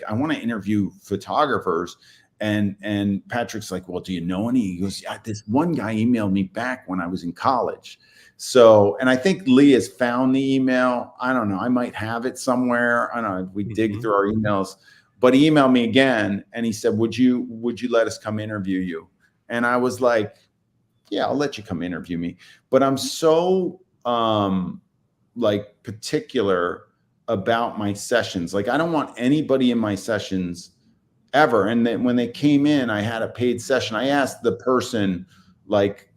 I want to interview photographers. And Patrick's like, well, do you know any? He goes, yeah, this one guy emailed me back when I was in college. So, and I think Lee has found the email. I don't know. I might have it somewhere. I don't know. We dig through our emails, but he emailed me again, and he said, would you let us come interview you? And I was like, yeah, I'll let you come interview me. But I'm so like particular about my sessions. Like I don't want anybody in my sessions ever. And then when they came in, I had a paid session. I asked the person, like,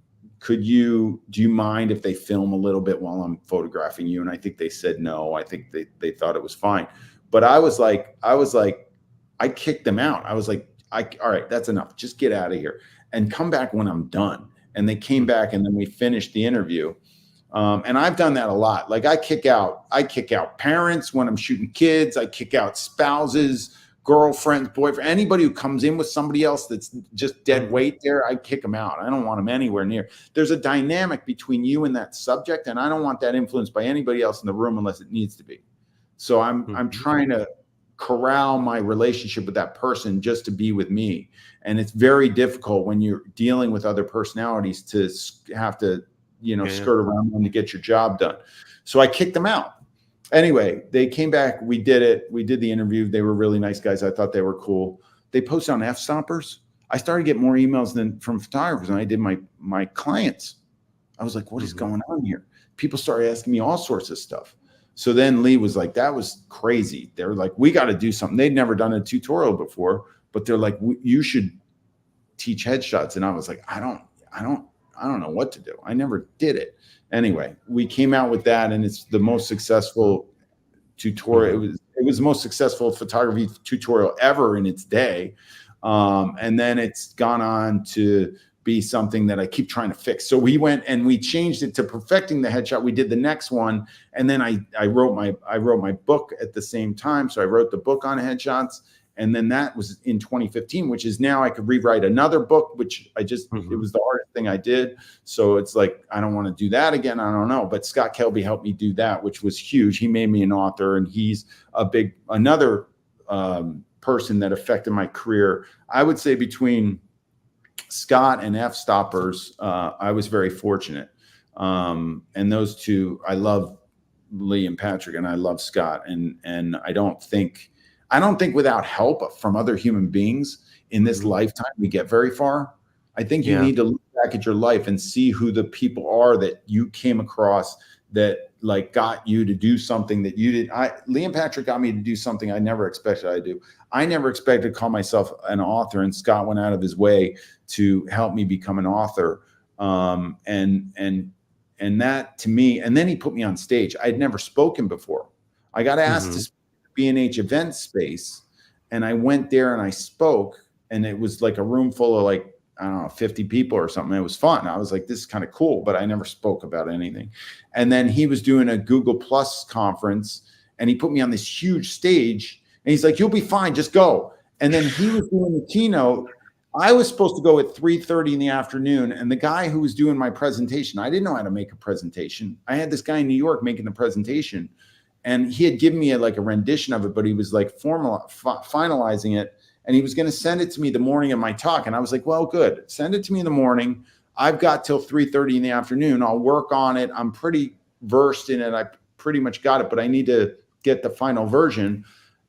do you mind if they film a little bit while I'm photographing you? And I think they said no. I think they thought it was fine. But I was like, I kicked them out. I was like, all right, that's enough. Just get out of here and come back when I'm done. And they came back, and then we finished the interview. And I've done that a lot. Like I kick out parents when I'm shooting kids. I kick out spouses, girlfriends, boyfriend, anybody who comes in with somebody else that's just dead weight there, I kick them out. I don't want them anywhere near. There's a dynamic between you and that subject, and I don't want that influenced by anybody else in the room unless it needs to be. So I'm trying to corral my relationship with that person just to be with me. And it's very difficult when you're dealing with other personalities to have to, skirt around them to get your job done. So I kicked them out. Anyway, they came back. We did it. We did the interview. They were really nice guys. I thought they were cool. They posted on F-Stoppers. I started to get more emails from photographers than I did my clients. I was like, what is going on here? People started asking me all sorts of stuff. So then Lee was like, that was crazy. They were like, we got to do something. They'd never done a tutorial before, but they're like, you should teach headshots. And I was like, I don't know what to do. I never did it. Anyway, we came out with that, and it's the most successful tutorial. It was the most successful photography tutorial ever in its day. And then it's gone on to be something that I keep trying to fix. So we went and we changed it to perfecting the headshot. We did the next one, and then I wrote my book at the same time. So I wrote the book on headshots, and then that was in 2015, which is now I could rewrite another book, which I just it was the hardest thing I did. So it's like I don't want to do that again. I don't know. But Scott Kelby helped me do that, which was huge. He made me an author, and he's another person that affected my career. I would say between Scott and F-Stoppers, I was very fortunate. And those two, I love Lee and Patrick, and I love Scott. And I don't think without help from other human beings in this lifetime, we get very far. I think you need to look back at your life and see who the people are that you came across that like got you to do something that you did. Lee and Patrick got me to do something I never expected I'd do. I never expected to call myself an author, and Scott went out of his way to help me become an author. And that to me, and then he put me on stage. I'd never spoken before. I got asked to speak at the B&H event space, and I went there and I spoke, and it was like a room full of like, I don't know, 50 people or something. It was fun. I was like, this is kind of cool, but I never spoke about anything. And then he was doing a Google Plus conference, and he put me on this huge stage, and he's like, you'll be fine, just go. And then he was doing the keynote. I was supposed to go at 3:30 in the afternoon, and the guy who was doing my presentation, I didn't know how to make a presentation. I had this guy in New York making the presentation, and he had given me a rendition of it, but he was like finalizing it. And he was going to send it to me the morning of my talk. And I was like, well, good. Send it to me in the morning. I've got till 3:30 in the afternoon. I'll work on it. I'm pretty versed in it. I pretty much got it, but I need to get the final version.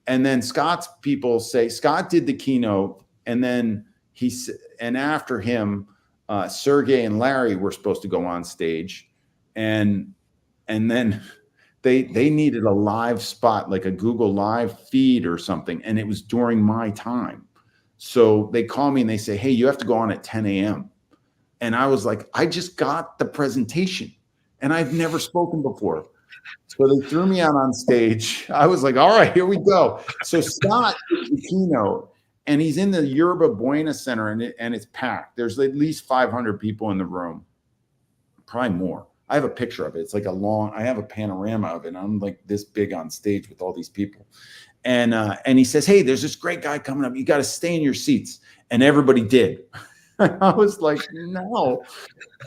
And then Scott's people say, Scott did the keynote. And then and after him, Sergey and Larry were supposed to go on stage. And then they needed a live spot, like a Google Live feed or something. And it was during my time. So they call me and they say, hey, you have to go on at 10 a.m. And I was like, I just got the presentation and I've never spoken before. So they threw me out on stage. I was like, all right, here we go. So Scott did the keynote, and he's in the Yerba Buena Center, and it's packed. There's at least 500 people in the room, probably more. I have a picture of it. It's like I have a panorama of it. And I'm like this big on stage with all these people. And he says, hey, there's this great guy coming up. You got to stay in your seats. And everybody did. I was like, no.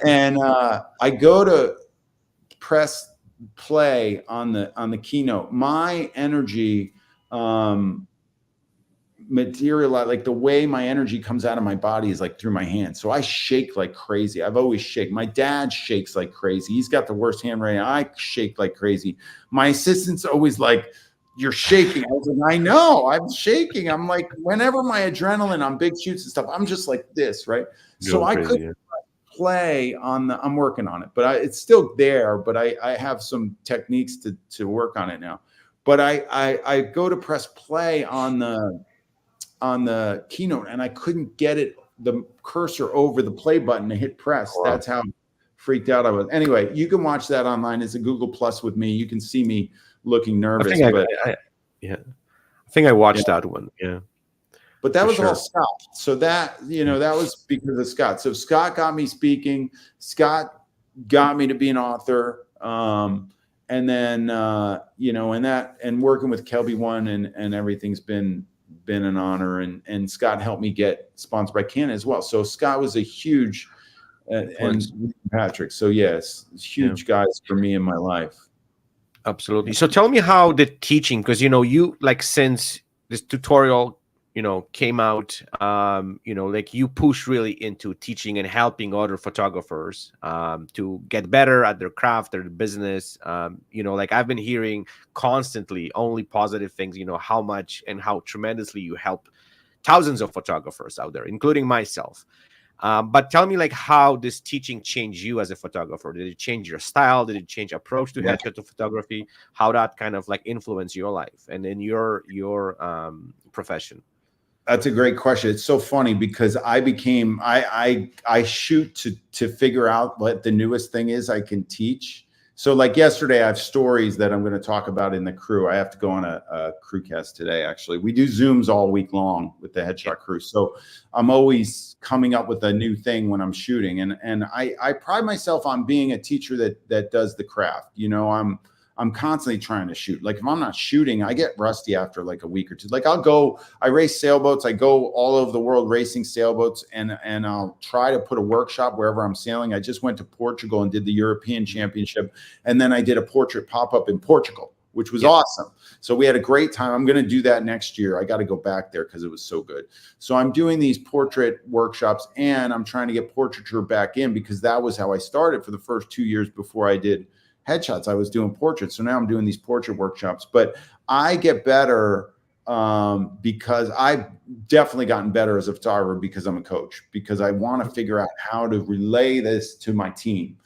And I go to press play on the keynote. My energy materialize, like the way my energy comes out of my body is like through my hands. So I shake like crazy. I've always shaken. My dad shakes like crazy. He's got the worst handwriting. I shake like crazy. My assistant's always like, you're shaking. I was like, I know, I'm shaking. I'm like, whenever my adrenaline on big shoots and stuff, I'm just like this, right? So I couldn't. play on the, I'm working on it, but it's still there, but I have some techniques to work on it now. But I go to press play on the keynote and I couldn't get the cursor over the play button to hit press. Wow. That's how freaked out I was. Anyway, you can watch that online. It's a Google Plus with me. You can see me looking nervous. I think I watched that one. Yeah. But that was all Scott. So that, that was because of Scott. So Scott got me speaking. Scott got me to be an author. And then, and working with Kelby One and everything's been an honor. And Scott helped me get sponsored by Canon as well. So Scott was a huge, and Patrick. So yes, huge guys for me in my life. Absolutely. So tell me how the teaching, because, you like since this tutorial, came out, like you push really into teaching and helping other photographers to get better at their craft, their business. Like I've been hearing constantly only positive things, how much and how tremendously you help thousands of photographers out there, including myself. But tell me, like, how this teaching changed you as a photographer? Did it change your style? Did it change approach to headshot to photography? How that kind of like influence your life and in your profession? That's a great question. It's so funny because I shoot to figure out what the newest thing is I can teach. So like yesterday, I have stories that I'm going to talk about in the crew. I have to go on a crew cast today. Actually, we do Zooms all week long with the headshot crew. So I'm always coming up with a new thing when I'm shooting. And I pride myself on being a teacher that does the craft. I'm constantly trying to shoot. Like if I'm not shooting, I get rusty after like a week or two. Like I race sailboats. I go all over the world racing sailboats and I'll try to put a workshop wherever I'm sailing. I just went to Portugal and did the European Championship. And then I did a portrait pop-up in Portugal, which was awesome. So we had a great time. I'm going to do that next year. I got to go back there because it was so good. So I'm doing these portrait workshops and I'm trying to get portraiture back in because that was how I started for the first 2 years before I did headshots. I was doing portraits. So now I'm doing these portrait workshops, but I get better because I've definitely gotten better as a photographer because I'm a coach, because I want to figure out how to relay this to my team.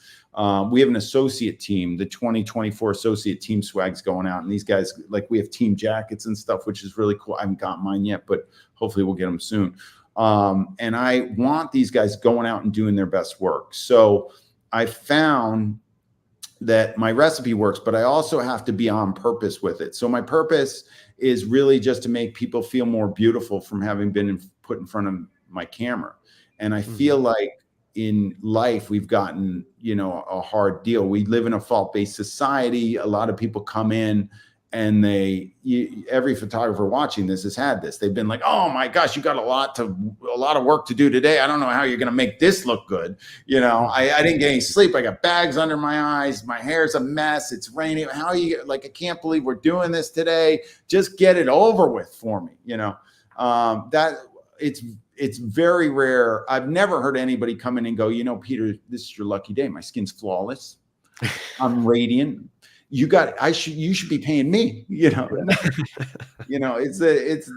We have an associate team, the 2024 associate team swag's going out. And these guys, like we have team jackets and stuff, which is really cool. I haven't got mine yet, but hopefully we'll get them soon. And I want these guys going out and doing their best work. So I found that my recipe works, but I also have to be on purpose with it. So my purpose is really just to make people feel more beautiful from having been put in front of my camera. And I feel like in life, we've gotten, a hard deal. We live in a fault-based society. A lot of people come in and every photographer watching this has had this. They've been like, oh my gosh, you got a lot of work to do today. I don't know how you're going to make this look good. I didn't get any sleep. I got bags under my eyes. My hair's a mess. It's raining. How are you like, I can't believe we're doing this today. Just get it over with for me. That it's very rare. I've never heard anybody come in and go, Peter, this is your lucky day. My skin's flawless. I'm radiant. You should be paying me,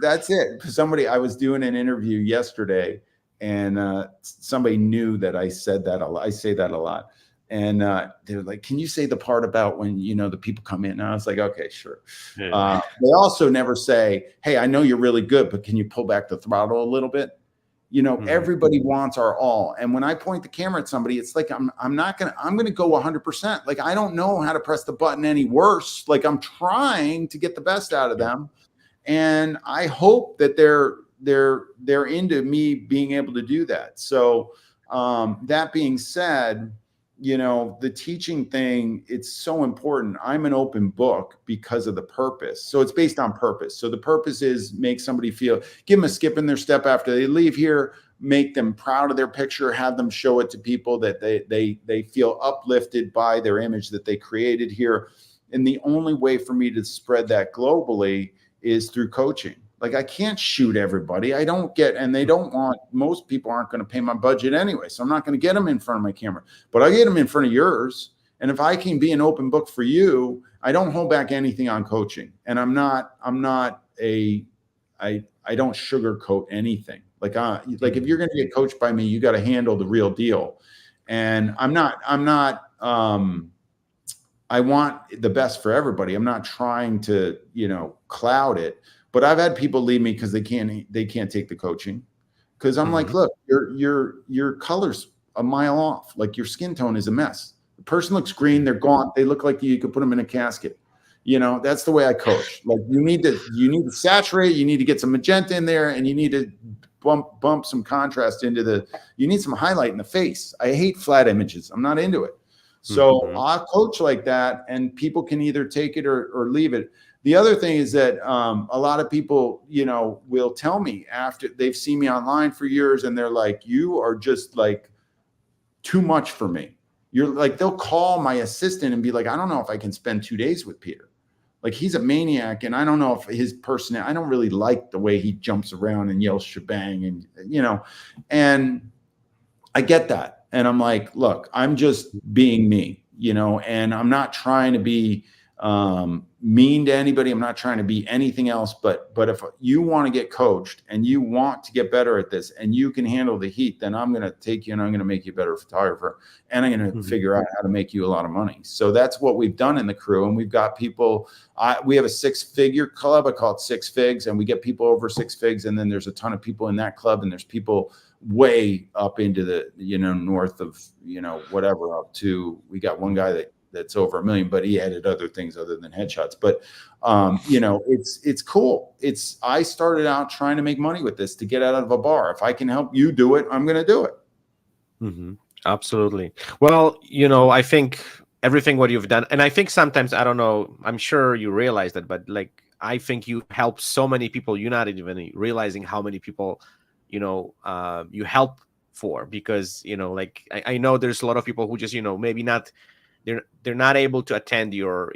that's it. I was doing an interview yesterday and somebody knew that I said that a lot. I say that a lot. And they're like, can you say the part about when, the people come in? And I was like, okay, sure. Yeah. They also never say, hey, I know you're really good, but can you pull back the throttle a little bit? Everybody wants our all. And when I point the camera at somebody, it's like, I'm going to go 100%. Like, I don't know how to press the button any worse. Like, I'm trying to get the best out of them. And I hope that they're into me being able to do that. So that being said, the teaching thing, it's so important. I'm an open book because of the purpose. So it's based on purpose. So the purpose is make somebody give them a skip in their step after they leave here, make them proud of their picture, have them show it to people that they feel uplifted by their image that they created here. And the only way for me to spread that globally is through coaching. Like, I can't shoot everybody. Most people aren't going to pay my budget anyway. So I'm not going to get them in front of my camera, but I get them in front of yours. And if I can be an open book for you, I don't hold back anything on coaching. And I don't sugarcoat anything. Like if you're going to get coached by me, you got to handle the real deal. And I want the best for everybody. I'm not trying to, cloud it, but I've had people leave me because they can't take the coaching. Cause I'm like, Mm-hmm. look, your color's a mile off. Like your skin tone is a mess. The person looks green, they're gaunt. They look like you could put them in a casket. That's the way I coach. Like you need to saturate, you need to get some magenta in there, and you need to bump some contrast you need some highlight in the face. I hate flat images. I'm not into it. So Mm-hmm. I'll coach like that, and people can either take it or leave it. The other thing is that a lot of people, will tell me after they've seen me online for years, and they're like, you are just like too much for me. You're like, they'll call my assistant and be like, I don't know if I can spend 2 days with Peter. Like he's a maniac, and I don't know if his personality, I don't really like the way he jumps around and yells shebang, and I get that. And I'm like, look, I'm just being me, and I'm not trying to be mean to anybody. I'm not trying to be anything else. But if you want to get coached and you want to get better at this and you can handle the heat, then I'm going to take you and I'm going to make you a better photographer. And I'm going to figure out how to make you a lot of money. So that's what we've done in the crew. And we've got people, we have a 6-figure club. I call it 6 Figs. And we get people over 6 Figs. And then there's a ton of people in that club. And there's people way up into the, north of, whatever, up to, we got one guy that's over $1 million, but he added other things other than headshots. But, it's cool. I started out trying to make money with this to get out of a bar. If I can help you do it, I'm going to do it. Mm-hmm. Absolutely. Well, I think everything what you've done, and I think sometimes, I don't know, I'm sure you realize that, but like, I think you help so many people, you're not even realizing how many people, you help for, because, like, I know there's a lot of people who just, maybe not, they're not able to attend your,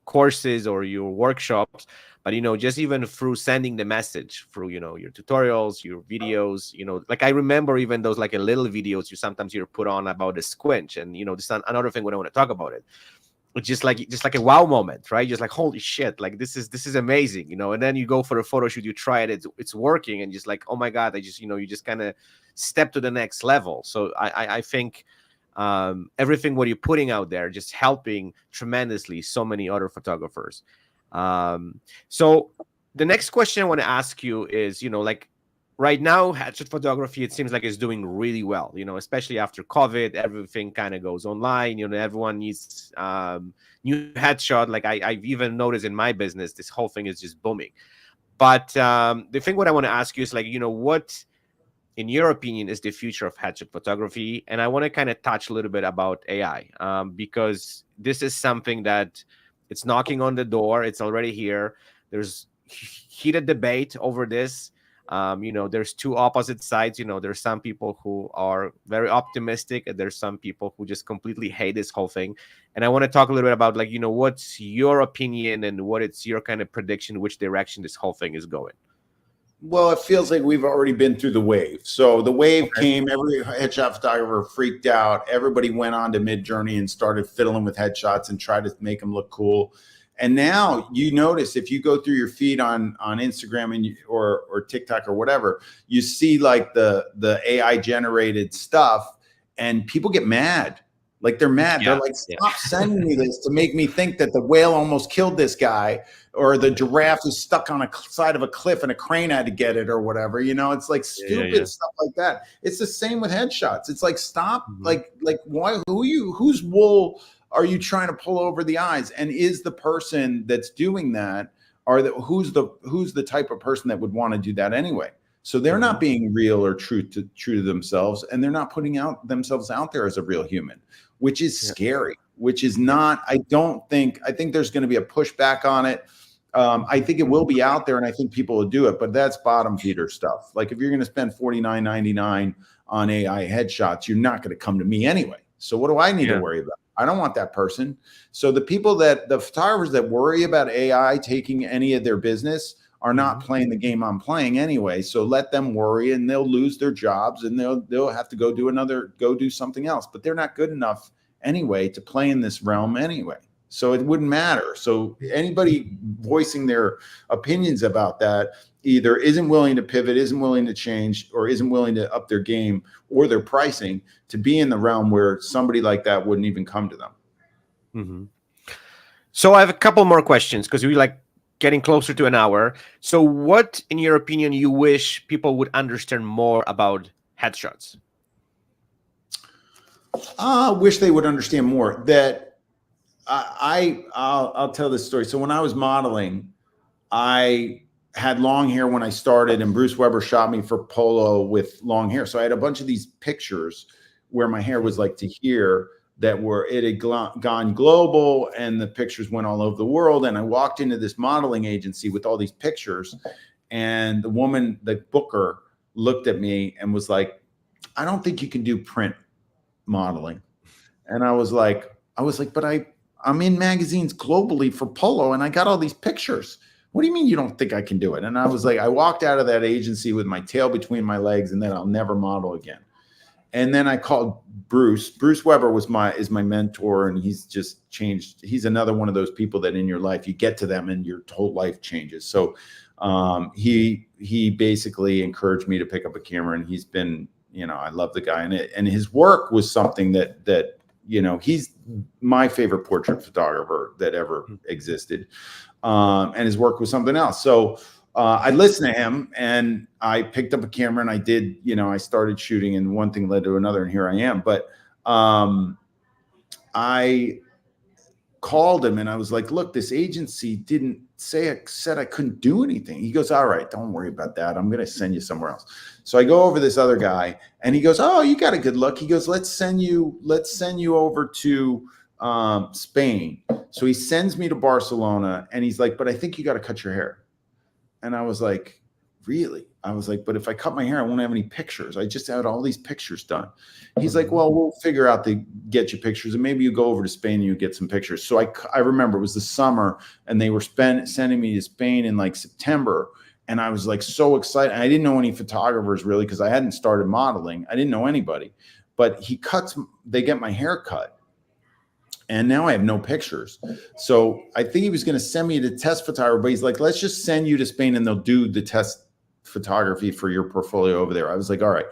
courses or your workshops, but just even through sending the message through your tutorials, your videos, like I remember even those like a little videos sometimes you're put on about the squinch, and this is another thing when I want to talk about it. It's just like a wow moment, right? Just like, holy shit, like this is amazing, and then you go for a photo shoot, you try it, it's working, and just like, oh my god, I just you just kind of step to the next level. So I think everything what you're putting out there just helping tremendously so many other photographers. So the next question I want to ask you is, like right now, headshot photography, it seems like it's doing really well, especially after COVID, everything kind of goes online, everyone needs new headshot. Like I've even noticed in my business, this whole thing is just booming. But the thing what I want to ask you is like, what in your opinion is the future of headshot photography? And I want to kind of touch a little bit about AI, because this is something that it's knocking on the door. It's already here. There's heated debate over this. There's two opposite sides. There's some people who are very optimistic, and there's some people who just completely hate this whole thing. And I want to talk a little bit about, like, what's your opinion and what it's your kind of prediction, which direction this whole thing is going. Well, it feels like we've already been through the wave. So the wave came, every headshot photographer freaked out. Everybody went on to Midjourney and started fiddling with headshots and tried to make them look cool. And now you notice, if you go through your feed on Instagram and or TikTok or whatever, you see like the AI generated stuff, and people get mad. Like they're mad. Yeah. They're like, stop sending me this to make me think that the whale almost killed this guy, or the giraffe is stuck on a side of a cliff and a crane had to get it, or whatever. It's like stupid stuff like that. It's the same with headshots. It's like, stop. Like why? Whose wool are you trying to pull over the eyes? And is the person that's doing that, who's the type of person that would want to do that anyway? So they're not being real or true to themselves, and they're not putting themselves out there as a real human, which is scary, which is not, I think there's going to be a pushback on it. I think it will be out there, and I think people will do it, but that's bottom feeder stuff. Like if you're going to spend $49.99 on AI headshots, you're not going to come to me anyway. So what do I need to worry about? I don't want that person. So the photographers that worry about AI taking any of their business are not playing the game I'm playing anyway. So let them worry, and they'll lose their jobs, and they'll have to go do something else, but they're not good enough anyway to play in this realm anyway. So it wouldn't matter. So anybody voicing their opinions about that either isn't willing to pivot, isn't willing to change, or isn't willing to up their game or their pricing to be in the realm where somebody like that wouldn't even come to them. Mm-hmm. So I have a couple more questions because we like getting closer to an hour. So what, in your opinion, you wish people would understand more about headshots? I wish they would understand more that I'll tell this story. So when I was modeling, I had long hair when I started, and Bruce Weber shot me for polo with long hair. So I had a bunch of these pictures where my hair was like to here that were, it had gone global, and the pictures went all over the world. And I walked into this modeling agency with all these pictures, and the woman, the booker, looked at me and was like, I don't think you can do print modeling. And I was like, but I'm in magazines globally for polo, and I got all these pictures. What do you mean you don't think I can do it? And I was like, I walked out of that agency with my tail between my legs, and then I'll never model again. And then I called Bruce. Bruce Weber is my mentor, and he's just changed. He's another one of those people that in your life, you get to them and your whole life changes. So he basically encouraged me to pick up a camera, and he's been, I love the guy, and his work was something that he's my favorite portrait photographer that ever existed. And his work was something else. So I listened to him, and I picked up a camera, and I did, I started shooting, and one thing led to another, and here I am. But I called him, and I was like, look, this agency didn't said I couldn't do anything. He goes, all right, don't worry about that. I'm going to send you somewhere else. So I go over this other guy, and he goes, oh, you got a good look. He goes, let's send you over to Spain. So he sends me to Barcelona, and he's like, but I think you got to cut your hair. And I was like, really? I was like, but if I cut my hair, I won't have any pictures. I just had all these pictures done. He's like, well, we'll figure out to get you pictures, and maybe you go over to Spain and you get some pictures. So I remember it was the summer, and they were sending me to Spain in like September. And I was like so excited. I didn't know any photographers really, because I hadn't started modeling. I didn't know anybody, but they get my hair cut. And now I have no pictures. So I think he was going to send me to test photography, but he's like, let's just send you to Spain, and they'll do the test photography for your portfolio over there. I was like, all right.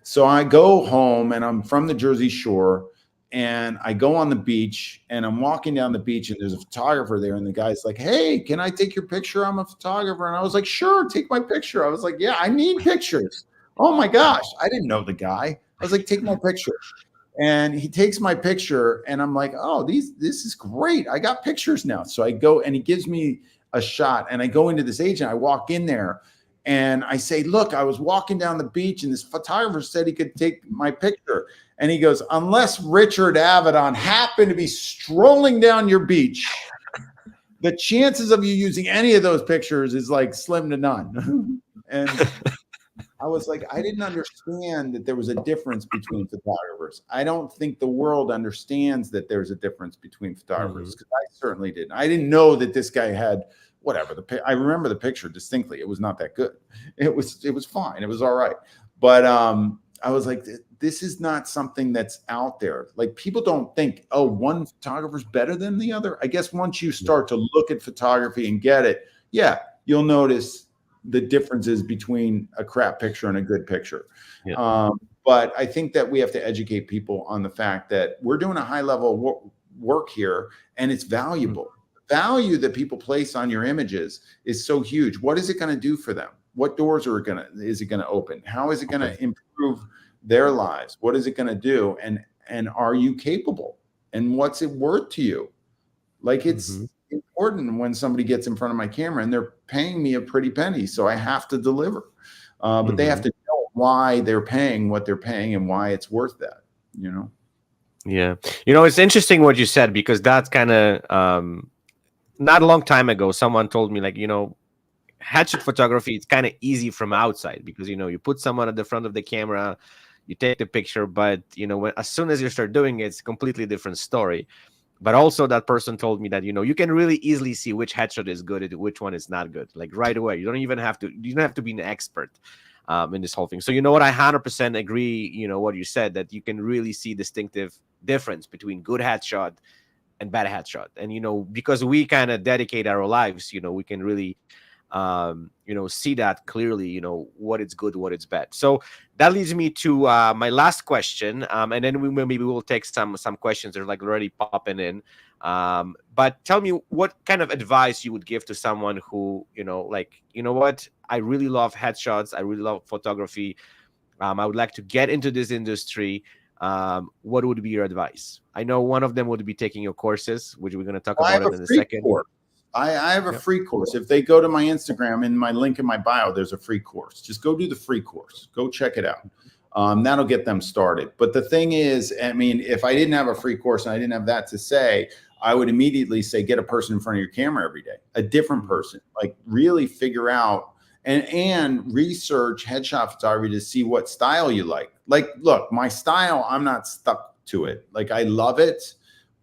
So I go home, and I'm from the Jersey Shore, and I go on the beach, and I'm walking down the beach, and there's a photographer there, and the guy's like, hey, can I take your picture? I'm a photographer. And I was like, sure, take my picture. I was like, yeah, I need pictures. Oh my gosh. I didn't know the guy. I was like, take my picture. And he takes my picture, and I'm like, oh, this is great. I got pictures now. So I go, and he gives me a shot, and I go into this agent. I walk in there, and I say, look, I was walking down the beach, and this photographer said he could take my picture. And he goes, unless Richard Avedon happened to be strolling down your beach, the chances of you using any of those pictures is like slim to none. And I was like, I didn't understand that there was a difference between photographers. I don't think the world understands that there's a difference between photographers, because I certainly didn't. I didn't know that this guy had whatever. I remember the picture distinctly. It was not that good. It was fine. It was all right. But I was like, this is not something that's out there. Like, people don't think, oh, one photographer's better than the other. I guess once you start to look at photography and get it, yeah, you'll notice the differences between a crap picture and a good picture. Yeah. But I think that we have to educate people on the fact that we're doing a high level work here, and it's valuable. The value that people place on your images is so huge. What is it going to do for them? What doors is it going to open? How is it going to improve their lives? What is it going to do? And are you capable? And what's it worth to you? Like, it's important when somebody gets in front of my camera, and they're paying me a pretty penny, so I have to deliver. But they have to know why they're paying what they're paying, and why it's worth that, Yeah. It's interesting what you said, because that's kind of not a long time ago, someone told me, like, headshot photography, it's kind of easy from outside, because, you put someone at the front of the camera, you take the picture, but, as soon as you start doing it, it's a completely different story. But also that person told me that, you can really easily see which headshot is good and which one is not good, like right away. You don't have to be an expert in this whole thing. So, what, I 100% agree, what you said, that you can really see distinctive difference between good headshot and bad headshot. And because we kind of dedicate our lives, we can really see that clearly, what is good, what is bad. So that leads me to my last question, and then maybe we'll take some questions that are like already popping in. But tell me, what kind of advice you would give to someone who, what, I really love headshots, I really love photography, I would like to get into this industry. What would be your advice? I know one of them would be taking your courses, which we're going to talk about it in a second. Course. I have a free course. If they go to my Instagram, in my link in my bio, there's a free course. Just go do the free course. Go check it out. That'll get them started. But the thing is, I mean, if I didn't have a free course and I didn't have that to say, I would immediately say, get a person in front of your camera every day, a different person, like really figure out and research headshot photography to see what style you like. Like, look, my style, I'm not stuck to it. Like, I love it,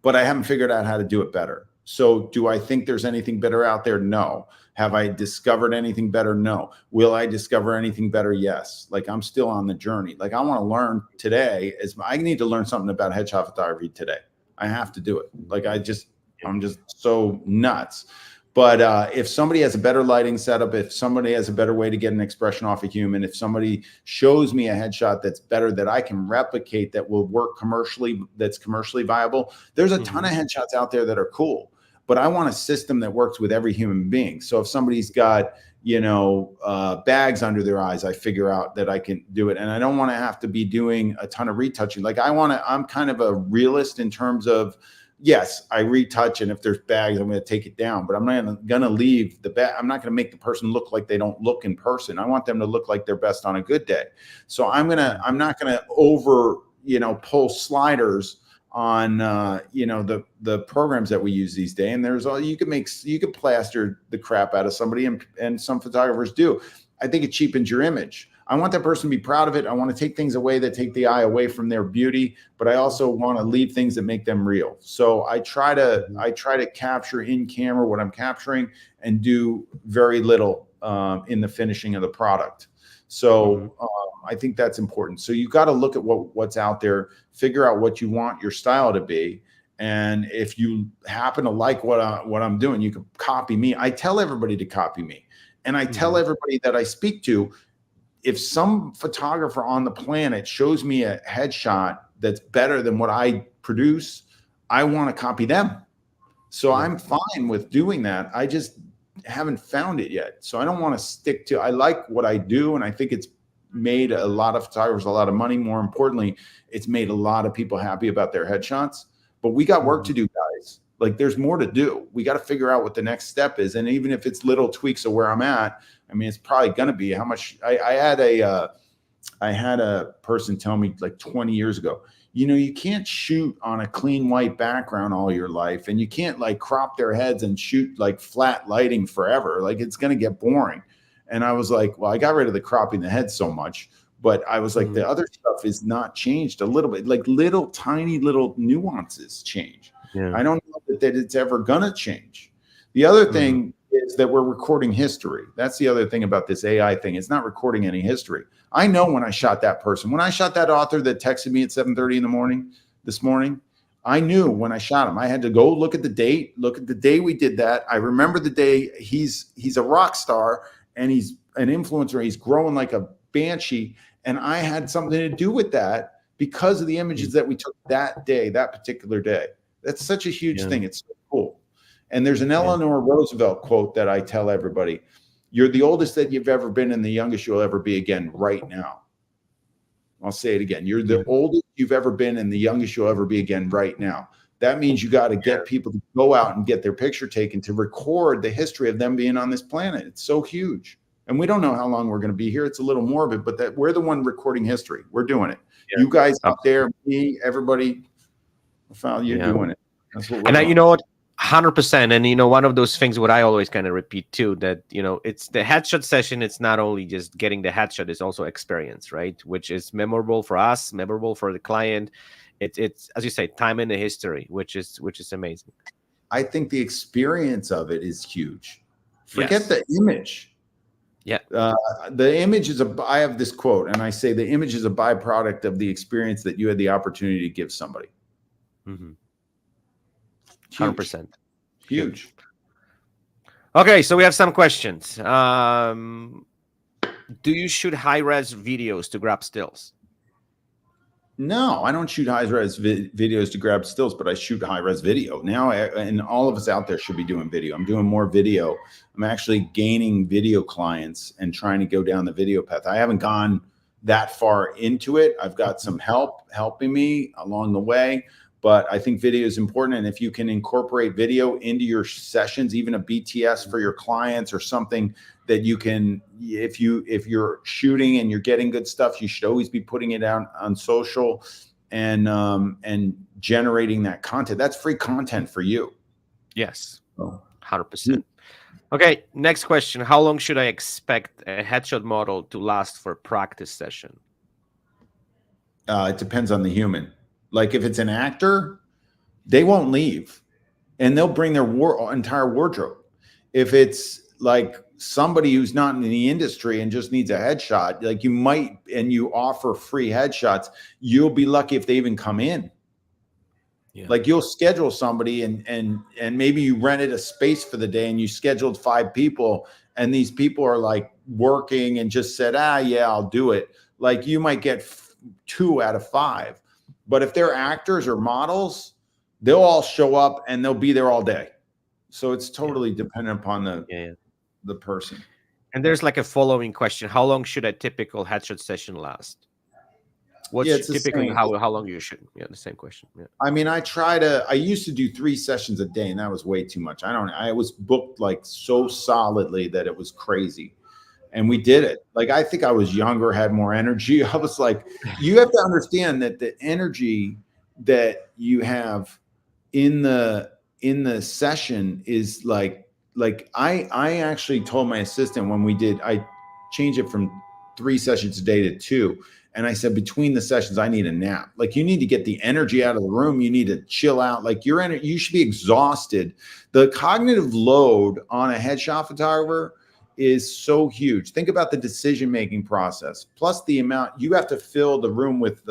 but I haven't figured out how to do it better. So do I think there's anything better out there? No. Have I discovered anything better? No. Will I discover anything better? Yes. Like, I'm still on the journey. Like, I want to learn today. I need to learn something about headshot photography today. I have to do it. Like, I'm just so nuts. But if somebody has a better lighting setup, if somebody has a better way to get an expression off a human, if somebody shows me a headshot that's better, that I can replicate, that will work commercially, that's commercially viable, there's a ton of headshots out there that are cool. But I want a system that works with every human being. So if somebody's got, bags under their eyes, I figure out that I can do it. And I don't want to have to be doing a ton of retouching. Like, I'm kind of a realist in terms of, yes, I retouch, and if there's bags, I'm going to take it down, but I'm not going to leave the bag. I'm not going to make the person look like they don't look in person. I want them to look like they're best on a good day. So I'm not going to over, pull sliders on, the programs that we use these days. And there's all, you could plaster the crap out of somebody, and some photographers do. I think it cheapens your image. I want that person to be proud of it. I want to take things away that take the eye away from their beauty, but I also want to leave things that make them real. So I try to capture in camera what I'm capturing and do very little in the finishing of the product. So I think that's important. So you got to look at what's out there, figure out what you want your style to be. And if you happen to like what I'm doing, you can copy me. I tell everybody to copy me. And I tell everybody that I speak to, if some photographer on the planet shows me a headshot that's better than what I produce, I want to copy them. So I'm fine with doing that. I just haven't found it yet. So I don't want to stick to, I like what I do. And I think it's made a lot of photographers a lot of money. More importantly, it's made a lot of people happy about their headshots, but we got work to do, guys. Like, there's more to do. We got to figure out what the next step is. And even if it's little tweaks of where I'm at, I mean, it's probably going to be how much I had a person tell me like 20 years ago, you can't shoot on a clean white background all your life, and you can't like crop their heads and shoot like flat lighting forever. Like, it's going to get boring. And I was like, well, I got rid of the cropping the head so much, but I was like, the other stuff is not changed a little bit, like tiny little nuances change. Yeah. I don't know that it's ever going to change. The other thing is that we're recording history. That's the other thing about this AI thing. It's not recording any history. I know when I shot that person, when I shot that author that texted me at 7:30 in the morning this morning, I knew when I shot him. I had to go look at the date, look at the day we did that. I remember the day. He's a rock star, and he's an influencer. He's growing like a banshee. And I had something to do with that because of the images that we took that day, that particular day. That's such a huge thing. It's so cool. And there's an Eleanor Roosevelt quote that I tell everybody: you're the oldest that you've ever been and the youngest you'll ever be again right now. I'll say it again. You're the oldest you've ever been and the youngest you'll ever be again right now. That means you got to get people to go out and get their picture taken to record the history of them being on this planet. It's so huge. And we don't know how long we're going to be here. It's a little morbid, but that we're the one recording history. We're doing it. Yeah. You guys out there, me, everybody, you're doing it. That's what we're doing. You know what? 100%. And, one of those things what I always kind of repeat too, that, it's the headshot session. It's not only just getting the headshot, it's also experience, right? Which is memorable for us, memorable for the client. It's, as you say, time in the history, which is amazing. I think the experience of it is huge. Forget the image. Yeah. The image is I have this quote, and I say the image is a byproduct of the experience that you had the opportunity to give somebody. Huge, 100%. Huge. huge. Okay, so we have some questions. Do you shoot high-res videos to grab stills? No, I don't shoot high-res videos to grab stills, but I shoot high-res video. Now, and all of us out there should be doing video. I'm doing more video. I'm actually gaining video clients and trying to go down the video path. I haven't gone that far into it. I've got some help helping me along the way, but I think video is important. And if you can incorporate video into your sessions, even a BTS for your clients or something that you can, if you're shooting and you're getting good stuff, you should always be putting it out on social and generating that content. That's free content for you. Yes, Oh. 100%. Okay, next question. How long should I expect a headshot model to last for a practice session? It depends on the human. Like if it's an actor, they won't leave and they'll bring their entire wardrobe. If it's like somebody who's not in the industry and just needs a headshot, like you might, and you offer free headshots, you'll be lucky if they even come in. Yeah. Like you'll schedule somebody and maybe you rented a space for the day and you scheduled 5 people and these people are like working and just said, yeah, I'll do it. Like you might get 2 out of 5, but if they're actors or models, they'll all show up and they'll be there all day. So it's totally dependent upon the person. And there's like a following question. How long should a typical headshot session last? What's typically how long you should? Yeah, the same question. Yeah. I mean, I used to do 3 sessions a day and that was way too much. I was booked like so solidly that it was crazy. And we did it. Like, I think I was younger, had more energy. I was like, you have to understand that the energy that you have in the session is like I actually told my assistant when I changed it from 3 sessions a day to 2. And I said, between the sessions, I need a nap. Like you need to get the energy out of the room. You need to chill out. Like you should be exhausted. The cognitive load on a headshot photographer is so huge. Think about the decision-making process, plus the amount you have to fill the room with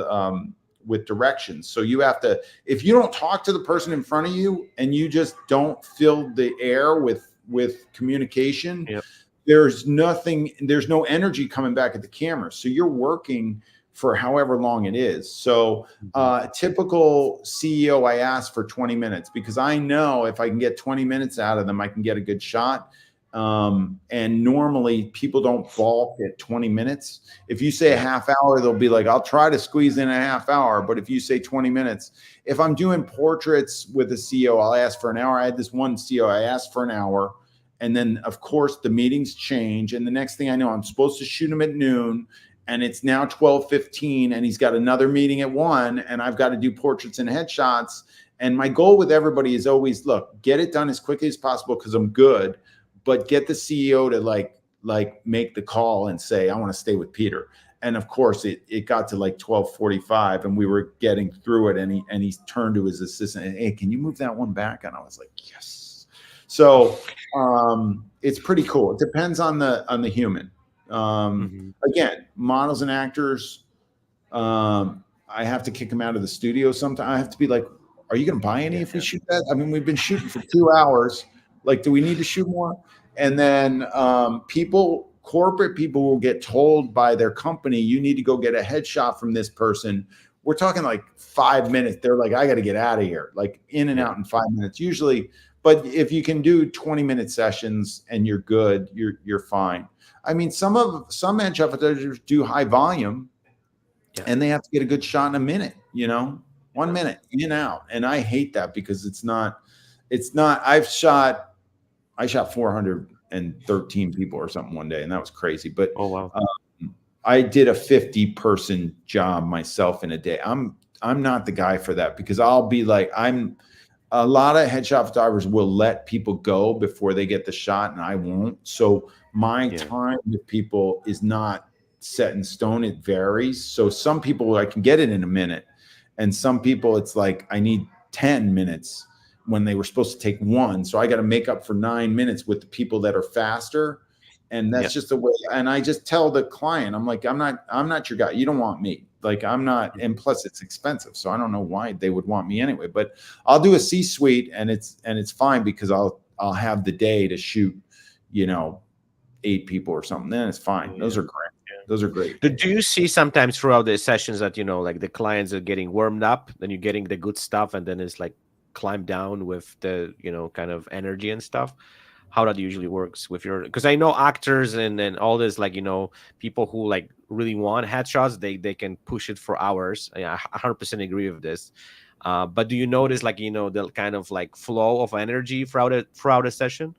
directions. So you have to, if you don't talk to the person in front of you and you just don't fill the air with communication, there's no energy coming back at the camera. So you're working for however long it is. So typical CEO, I ask for 20 minutes because I know if I can get 20 minutes out of them, I can get a good shot. And normally people don't balk at 20 minutes. If you say a half hour, they'll be like, I'll try to squeeze in a half hour. But if you say 20 minutes, if I'm doing portraits with a CEO, I'll ask for an hour. I had this one CEO, I asked for an hour. And then of course the meetings change. And the next thing I know, I'm supposed to shoot him at noon and it's now 12:15 and he's got another meeting at 1 and I've got to do portraits and headshots. And my goal with everybody is always, look, get it done as quickly as possible because I'm good. But get the CEO to like make the call and say, I want to stay with Peter. And of course it got to like 12:45 and we were getting through it. And he turned to his assistant and, hey, can you move that one back? And I was like, yes. So it's pretty cool. It depends on the human. Again, models and actors, I have to kick them out of the studio sometimes. I have to be like, are you going to buy any if we shoot that? I mean, we've been shooting for 2 hours. Like, do we need to shoot more? And then corporate people will get told by their company, you need to go get a headshot from this person. We're talking like 5 minutes. They're like, I got to get out of here, like in and out in 5 minutes usually. But if you can do 20-minute sessions and you're good, you're fine. I mean, some headshot photographers do high volume and they have to get a good shot in a minute, 1 minute in and out. And I hate that because I shot 413 people or something one day, and that was crazy. But I did a 50-person job myself in a day. I'm not the guy for that because I'll be like, a lot of headshot photographers will let people go before they get the shot, and I won't. So my time with people is not set in stone. It varies. So some people I can get it in a minute, and some people it's like I need 10 minutes. When they were supposed to take 1. So I got to make up for 9 minutes with the people that are faster. And that's just the way. And I just tell the client, I'm like, I'm not your guy. You don't want me. Like I'm not, and plus it's expensive. So I don't know why they would want me anyway, but I'll do a C-suite and it's fine because I'll have the day to shoot, 8 people or something. Then it's fine. Yeah. Those are great. Those are great. Do you see sometimes throughout the sessions that, like the clients are getting warmed up, then you're getting the good stuff, and then it's like climb down with the, kind of energy and stuff? How that usually works with your, because I know actors and all this, like, people who like really want headshots, they can push it for hours. I 100% agree with this. But do you notice like, the kind of like flow of energy throughout a session?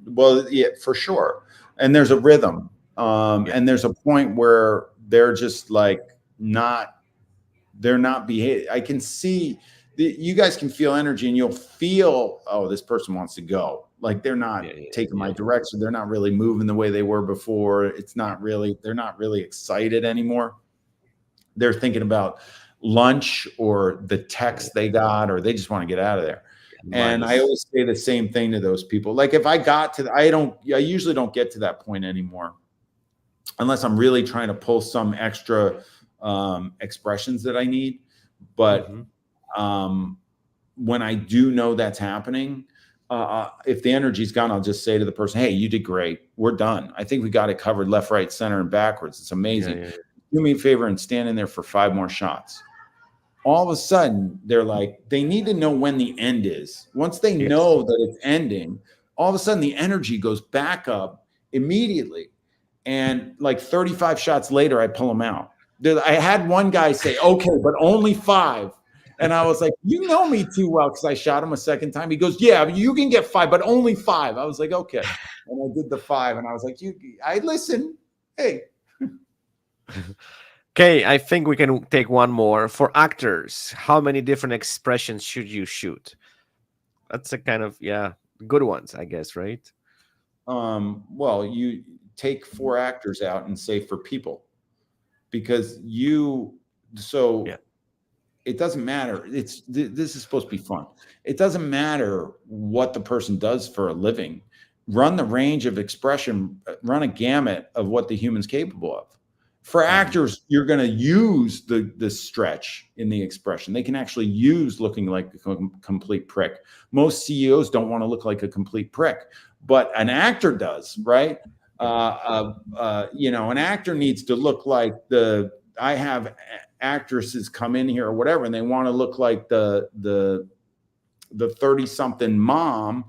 Well, yeah, for sure. And there's a rhythm. And there's a point where they're just like they're not behaving. I can see you guys can feel energy and you'll feel, oh, this person wants to go. Like they're not taking my direction. They're not really moving the way they were before. They're not really excited anymore. They're thinking about lunch or the text they got, or they just want to get out of there. And I always say the same thing to those people. Like if I got to, I usually don't get to that point anymore unless I'm really trying to pull some extra expressions that I need. But when I do know that's happening, if the energy's gone, I'll just say to the person, hey, you did great. We're done. I think we got it covered left, right, center, and backwards. It's amazing. Do me a favor and stand in there for 5 more shots. All of a sudden, they're like, they need to know when the end is. Once they know that it's ending, all of a sudden the energy goes back up immediately. And like 35 shots later, I pull them out. I had one guy say, okay, but only 5. And I was like, you know me too well, because I shot him a second time. He goes, yeah, you can get 5, but only 5. I was like, okay. And I did the 5, and I was like, I listen. Hey. Okay, I think we can take one more. For actors, how many different expressions should you shoot? That's a kind of, good ones, I guess, right? Well, you take 4 actors out and say for people, because it doesn't matter. This is supposed to be fun. It doesn't matter what the person does for a living. Run the range of expression, run a gamut of what the human's capable of. For actors, you're going to use the stretch in the expression. They can actually use looking like a complete prick. Most CEOs don't want to look like a complete prick, but an actor does, right? An actor needs to look like I have actresses come in here or whatever, and they want to look like the 30-something mom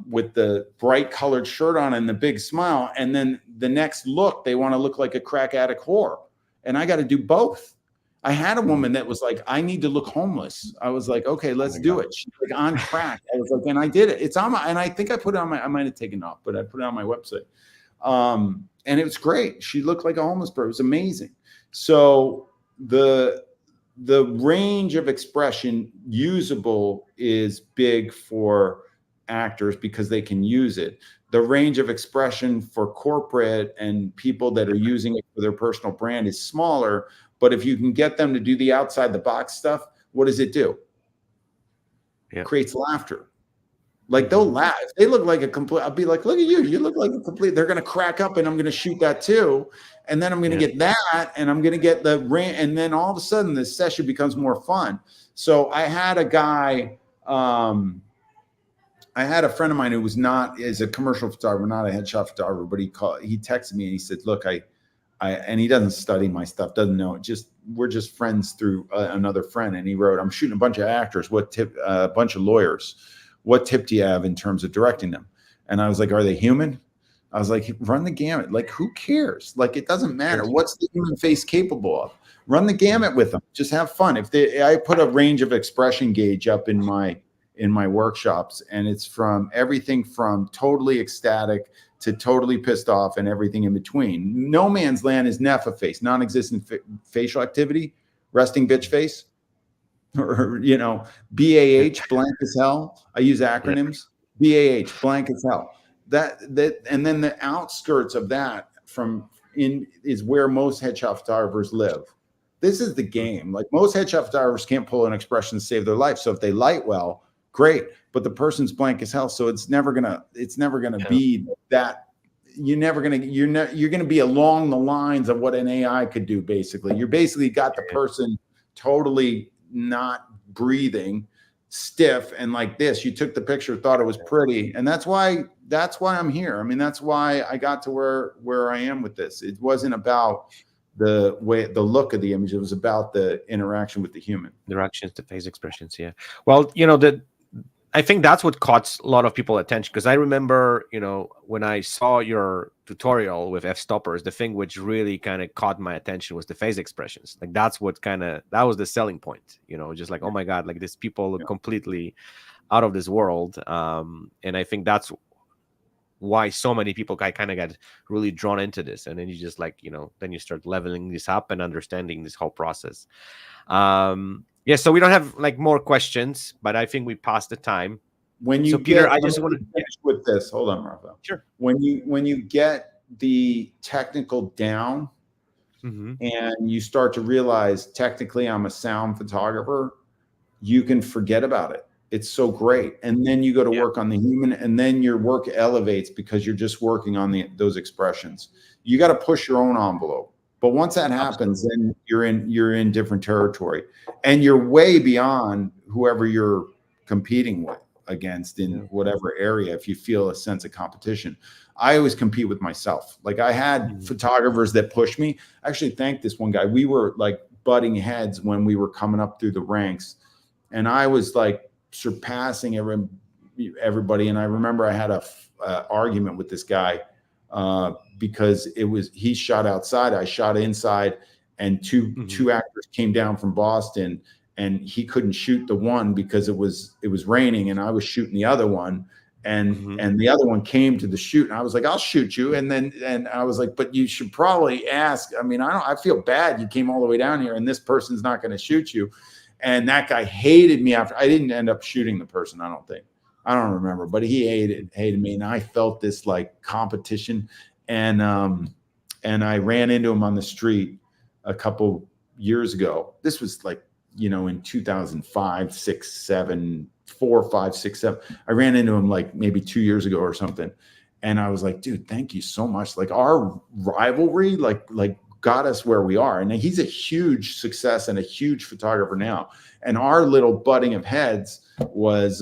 with the bright colored shirt on and the big smile. And then the next look, they want to look like a crack addict whore. And I got to do both. I had a woman that was like, I need to look homeless. I was like, okay, let's do it. She's like on crack. I was like, and I did it. It's on and I think I put it on I might have taken it off, but I put it on my website. And it was great. She looked like a homeless person. It was amazing. So the range of expression usable is big for actors because they can use it. The range of expression for corporate and people that are using it for their personal brand is smaller. But if you can get them to do the outside the box stuff, what does it do? It creates laughter. Like they'll laugh. If they look like a complete, I'll be like, look at you. You look like a complete. They're going to crack up, and I'm going to shoot that too. And then I'm going to get that, and I'm going to get the rant. And then all of a sudden, the session becomes more fun. So I had a guy, I had a friend of mine who is a commercial photographer, not a headshot photographer, but he texted me and he said, look, and he doesn't study my stuff, doesn't know it. We're just friends through another friend. And he wrote, I'm shooting a bunch of actors. What tip? A bunch of lawyers. What tip do you have in terms of directing them? And I was like, are they human? I was like, run the gamut. Like, who cares? Like, it doesn't matter. What's the human face capable of? Run the gamut with them. Just have fun. I put a range of expression gauge up in my workshops, and it's from everything from totally ecstatic to totally pissed off and everything in between. No man's land is NEFA face, non-existent facial activity, resting bitch face. Or BAH, blank as hell. I use acronyms. BAH, blank as hell. That and then the outskirts of that is where most headshot photographers live. This is the game. Like most headshot photographers can't pull an expression to save their life. So if they light well, great. But the person's blank as hell. So it's never gonna be that. you're gonna be along the lines of what an AI could do. Basically, you're basically got the person totally not breathing, stiff, and like this. You took the picture, thought it was pretty, and that's why I'm here. I mean, that's why I got to where I am with this. It wasn't about the look of the image. It was about the interaction with the human. Directions, the face expressions. Yeah. Well, I think that's what caught a lot of people attention, because I remember, when I saw your tutorial with f-stoppers, the thing which really kind of caught my attention was the face expressions. Like that's what that was the selling point, just like, oh my God, like these people look completely out of this world. And I think that's why so many people kind of got really drawn into this. And then you just like, then you start leveling this up and understanding this whole process. Yeah, so we don't have like more questions, but I think we passed the time. Peter, I just want to finish with this. Hold on, Rafa. Sure. When you get the technical down, and you start to realize technically I'm a sound photographer, you can forget about it. It's so great. And then you go to work on the human, and then your work elevates because you're just working on those expressions. You got to push your own envelope. But once that happens, then you're in different territory, and you're way beyond whoever you're competing against in whatever area. If you feel a sense of competition, I always compete with myself. Like I had photographers that pushed me. I actually thank this one guy. We were like butting heads when we were coming up through the ranks, and I was like surpassing everybody. And I remember I had a argument with this guy. Because he shot outside, I shot inside, and two actors came down from Boston, and he couldn't shoot the one because it was raining, and I was shooting the other one, and the other one came to the shoot, and I was like, I'll shoot you, and I was like, but you should probably ask. I mean, I feel bad you came all the way down here, and this person's not going to shoot you. And that guy hated me after. I didn't end up shooting the person, I don't think. I don't remember, but he hated me, and I felt this like competition, and I ran into him on the street a couple years ago. This was like, in 2005, 6, 7, 4, 5, 6, 7. I ran into him like maybe 2 years ago or something, and I was like, dude, thank you so much. Like our rivalry, like got us where we are, and he's a huge success and a huge photographer now, and our little butting of heads was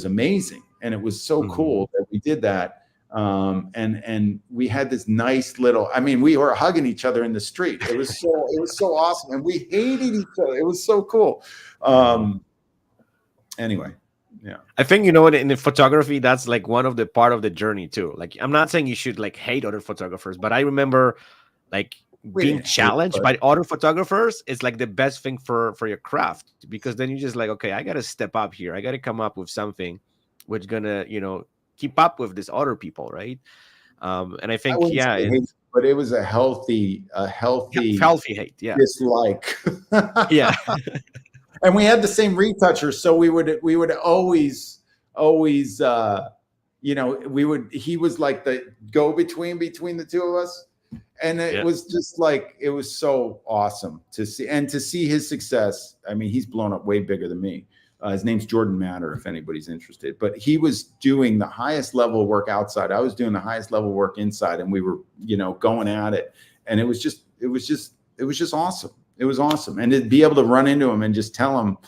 amazing, and it was so cool that we did that, and we had this nice little. I mean, we were hugging each other in the street. It was so awesome, and we hated each other. It was so cool. Anyway, yeah. I think in the photography, that's like one of the part of the journey too. Like, I'm not saying you should like hate other photographers, but I remember like being challenged by other photographers is like the best thing for your craft, because then you just like, okay, I got to step up here. I got to come up with something which gonna, keep up with these other people. Right. And I think, but it was a healthy hate. Yeah. Dislike. Yeah. And we had the same retoucher. So we would always, he was like the go-between between the two of us. And it was just like, it was so awesome to see his success. I mean, he's blown up way bigger than me. His name's Jordan Matter, if anybody's interested. But he was doing the highest level of work outside. I was doing the highest level of work inside, and we were, going at it. And it was just awesome. It was awesome. And to be able to run into him and just tell him,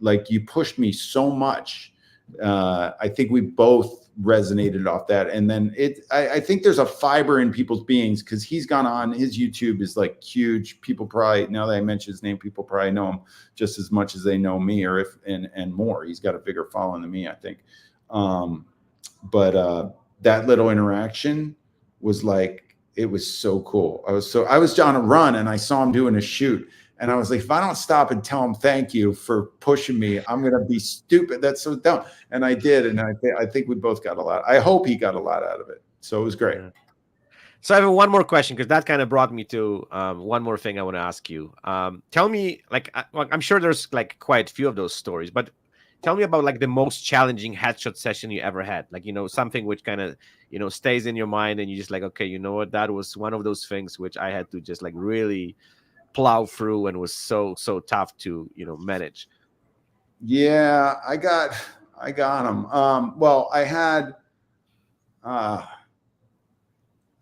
like, you pushed me so much. I think we both resonated off that. And then I think there's a fiber in people's beings, because he's gone on, his YouTube is like huge. People probably, now that I mention his name, people probably know him just as much as they know me, or and more. He's got a bigger following than me, I think. But that little interaction was like, it was so cool. I was on a run, and I saw him doing a shoot. And I was like, if I don't stop and tell him thank you for pushing me, I'm going to be stupid. That's so dumb. And I did. And I think we both got a lot. I hope he got a lot out of it. So it was great. Yeah. So I have one more question, because that kind of brought me to one more thing I want to ask you. Tell me, like, I'm sure there's like quite a few of those stories, but tell me about like the most challenging headshot session you ever had. Like, something which kind of, stays in your mind, and you just like, okay, you know what? That was one of those things which I had to just like really plow through, and was so tough to manage. Yeah, I got them. Well, I had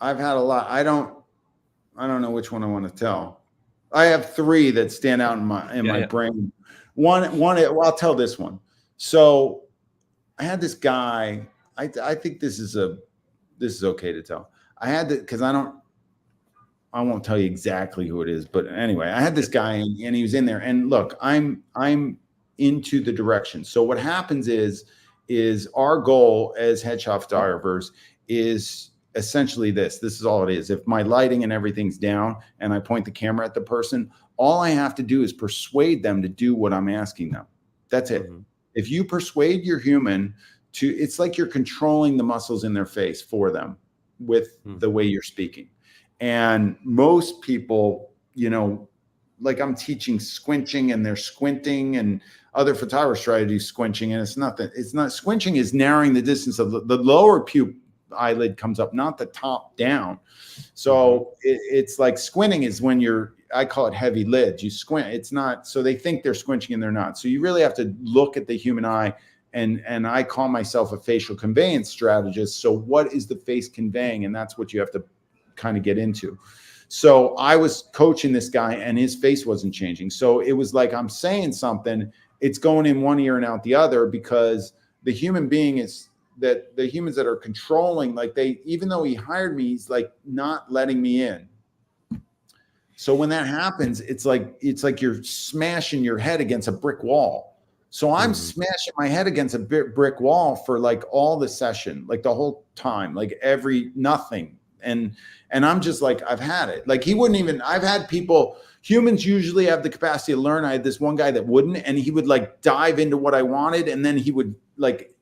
I've had a lot. I don't know which one I want to tell. I have three that stand out in my brain. One, well, I'll tell this one. So I had this guy. I think this is okay to tell. I had to, because I won't tell you exactly who it is, but anyway, I had this guy and he was in there. And look, I'm into the direction. So what happens is our goal as headshot photographers is essentially this. This is all it is. If my lighting and everything's down and I point the camera at the person, all I have to do is persuade them to do what I'm asking them. That's it. Mm-hmm. If you persuade your human to, it's like you're controlling the muscles in their face for them with the way you're speaking. And most people, like I'm teaching squinching and they're squinting, and other photographers try to do squinching, and it's not squinching is narrowing the distance of the lower pupil eyelid comes up, not the top down. So it's like squinting is when I call it heavy lids. You squint. It's not, so they think they're squinching and they're not. So you really have to look at the human eye. And I call myself a facial conveyance strategist. So what is the face conveying? And that's what you have to kind of get into. So I was coaching this guy and his face wasn't changing. So it was like I'm saying something, it's going in one ear and out the other, because the human being is that the humans that are controlling, like even though he hired me, he's like not letting me in. So when that happens, it's like you're smashing your head against a brick wall. So I'm smashing my head against a brick wall for like all the session, like the whole time, like nothing. And I'm just like, I've had it. Like I've had people, humans usually have the capacity to learn. I had this one guy that wouldn't, and he would like dive into what I wanted. And then he would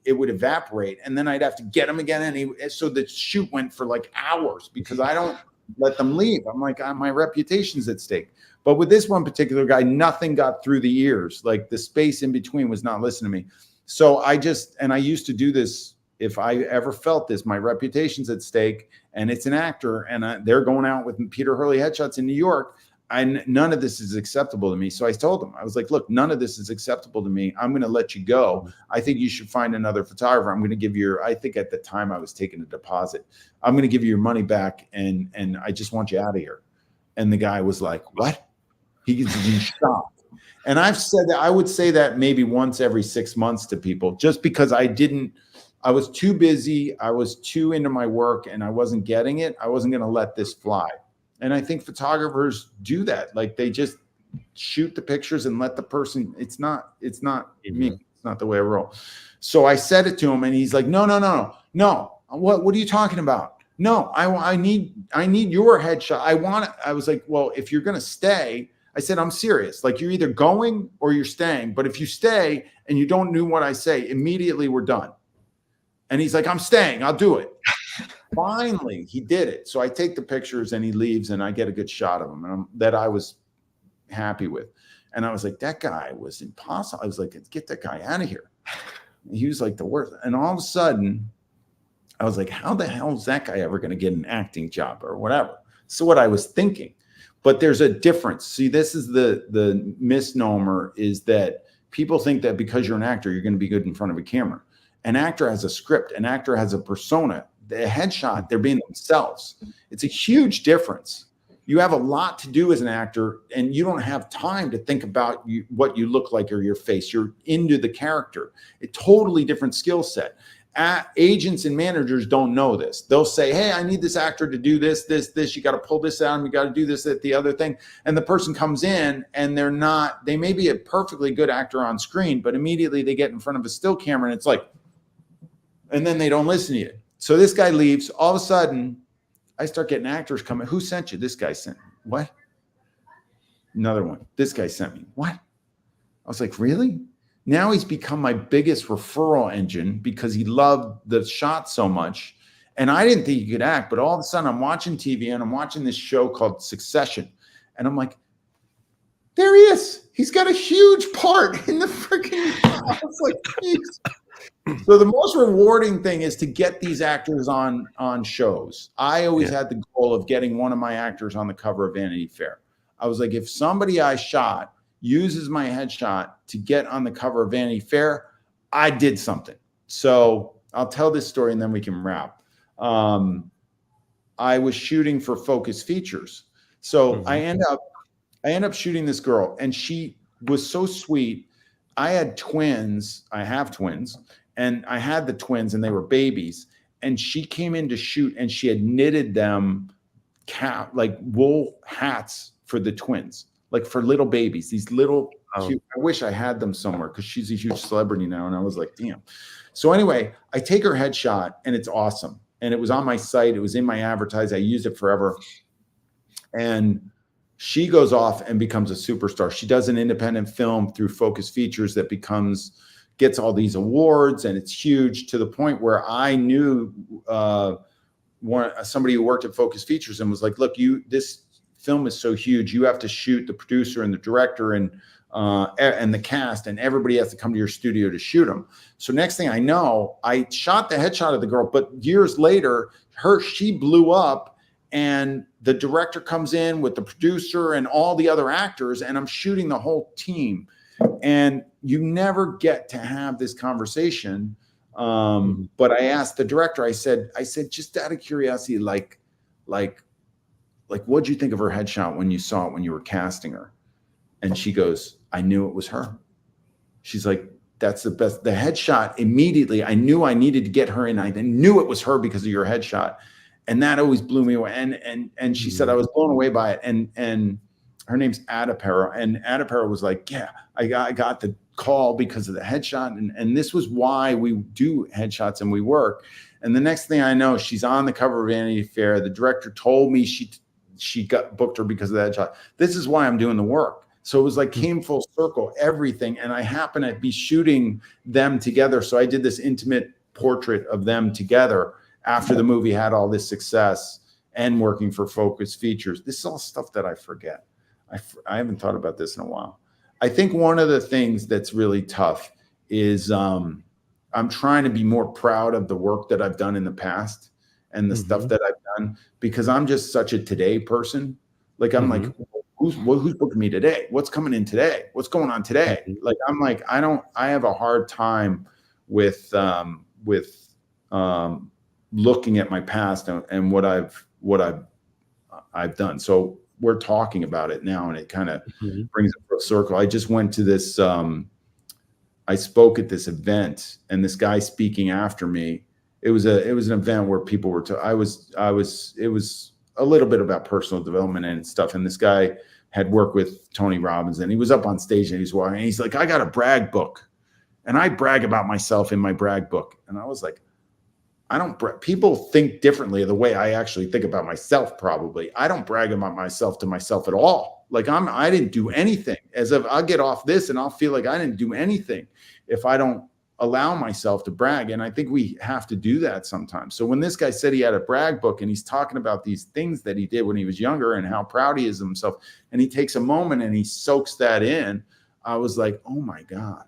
it would evaporate. And then I'd have to get him again. And so the shoot went for like hours because I don't let them leave. I'm like, my reputation's at stake. But with this one particular guy, nothing got through the ears. Like the space in between was not listening to me. So I used to do this. If I ever felt this, my reputation's at stake, and it's an actor, and they're going out with Peter Hurley headshots in New York. None of this is acceptable to me. So I told him, I was like, look, none of this is acceptable to me. I'm going to let you go. I think you should find another photographer. I'm going to give you I think at the time I was taking a deposit. I'm going to give you your money back, and I just want you out of here. And the guy was like, what? He's shocked. And I've said that I would say that maybe once every 6 months to people, just because I was too busy. I was too into my work and I wasn't getting it. I wasn't going to let this fly. And I think photographers do that. Like they just shoot the pictures and let the person, it's not me. It's not the way I roll. So I said it to him and he's like, no. What are you talking about? No, I need your headshot. I was like, well, if you're going to stay, I said, I'm serious. Like you're either going or you're staying. But if you stay and you don't do what I say, immediately we're done. And he's like, I'm staying. I'll do it. Finally, he did it. So I take the pictures and he leaves and I get a good shot of him that I was happy with. And I was like, that guy was impossible. I was like, get that guy out of here. He was like the worst. And all of a sudden, I was like, how the hell is that guy ever going to get an acting job or whatever? So what I was thinking. But there's a difference. See, this is the misnomer, is that people think that because you're an actor, you're going to be good in front of a camera. An actor has a script. An actor has a persona. The headshot, they're being themselves. It's a huge difference. You have a lot to do as an actor, and you don't have time to think about what you look like or your face. You're into the character. A totally different skill set. Agents and managers don't know this. They'll say, hey, I need this actor to do this. You got to pull this out, and you got to do this, that, the other thing. And the person comes in and they may be a perfectly good actor on screen, but immediately they get in front of a still camera and it's like, and then they don't listen to you. So this guy leaves. All of a sudden, I start getting actors coming. Who sent you? This guy sent me. What? Another one. This guy sent me. What? I was like, really? Now he's become my biggest referral engine because he loved the shot so much. And I didn't think he could act, but all of a sudden I'm watching TV and I'm watching this show called Succession. And I'm like, there he is. He's got a huge part in the freaking, I was like, geez. So the most rewarding thing is to get these actors on shows. I always had the goal of getting one of my actors on the cover of Vanity Fair. I was like, if somebody I shot uses my headshot to get on the cover of Vanity Fair, I did something. So I'll tell this story and then we can wrap. I was shooting for Focus Features. So Mhm. I end up shooting this girl, and she was so sweet. I had twins. I have twins, and I had the twins, and they were babies. And she came in to shoot, and she had knitted them like wool hats for the twins, like for little babies. These little Oh. cute. I wish I had them somewhere because she's a huge celebrity now, and I was like, damn. So anyway, I take her headshot, and it's awesome. And it was on my site. It was in my advertise. I used it forever. And she goes off and becomes a superstar. She does an independent film through Focus Features that gets all these awards, and it's huge, to the point where I knew somebody who worked at Focus Features and was like, look, this film is so huge, you have to shoot the producer and the director and the cast, and everybody has to come to your studio to shoot them. So next thing I know, I shot the headshot of the girl, but years later, she blew up, and the director comes in with the producer and all the other actors, and I'm shooting the whole team. And you never get to have this conversation. But I asked the director, I said, just out of curiosity, like, what'd you think of her headshot when you saw it, when you were casting her? And she goes, I knew it was her. She's like, that's the best. The headshot, immediately, I knew I needed to get her in. I knew it was her because of your headshot. And that always blew me away. And she said, I was blown away by it. And her name's Adipera. And Adipera was like, yeah, I got the call because of the headshot. And this was why we do headshots and we work. And the next thing I know, she's on the cover of Vanity Fair. The director told me she got booked her because of the headshot. This is why I'm doing the work. So it was like came full circle, everything. And I happen to be shooting them together. So I did this intimate portrait of them together after the movie had all this success and working for Focus Features. This is all stuff that I forget. I haven't thought about this in a while. I think one of the things that's really tough is I'm trying to be more proud of the work that I've done in the past and the stuff that I've done, because I'm just such a today person. Like, I'm like, who's booking me today? What's coming in today? What's going on today? Like, I'm like, I have a hard time with looking at my past and what I've done. So we're talking about it now, and it kind of brings it full circle. I just went to this. I spoke at this event, and this guy speaking after me. It was an event where people were. It was a little bit about personal development and stuff. And this guy had worked with Tony Robbins, and he was up on stage, and he's walking, and he's like, "I got a brag book, and I brag about myself in my brag book." And I was like, people think differently of the way I actually think about myself. Probably. I don't brag about myself to myself at all. Like, I didn't do anything, as if I'll get off this and I'll feel like I didn't do anything if I don't allow myself to brag. And I think we have to do that sometimes. So when this guy said he had a brag book and he's talking about these things that he did when he was younger and how proud he is of himself, and he takes a moment and he soaks that in, I was like, oh my God,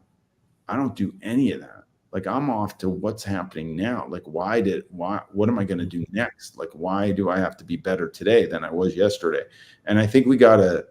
I don't do any of that. Like, I'm off to what's happening now. Like, what am I going to do next? Like, why do I have to be better today than I was yesterday? And I think we got to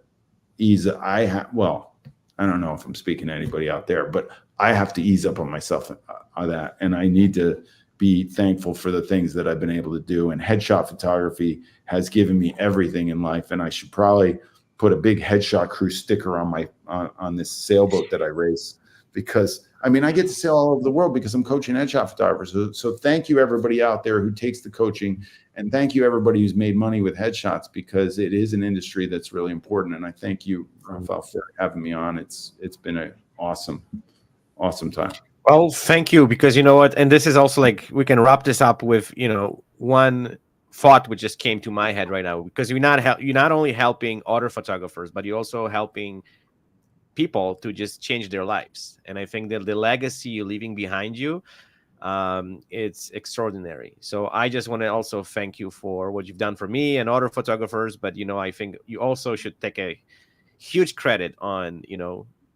well, I don't know if I'm speaking to anybody out there, but I have to ease up on myself on that. And I need to be thankful for the things that I've been able to do. And headshot photography has given me everything in life. And I should probably put a big Headshot Crew sticker on this sailboat that I race, because I get to sail all over the world because I'm coaching headshot photographers. So thank you, everybody out there who takes the coaching, and thank you, everybody who's made money with headshots, because it is an industry that's really important. And I thank you, Rafael, for having me on. It's been an awesome time. Well, thank you, because you know what, and this is also like, we can wrap this up with, one thought which just came to my head right now, because you're not only helping other photographers, but you're also helping people to just change their lives. And I think that the legacy you're leaving behind you, it's extraordinary. So I just want to also thank you for what you've done for me and other photographers. But I think you also should take a huge credit on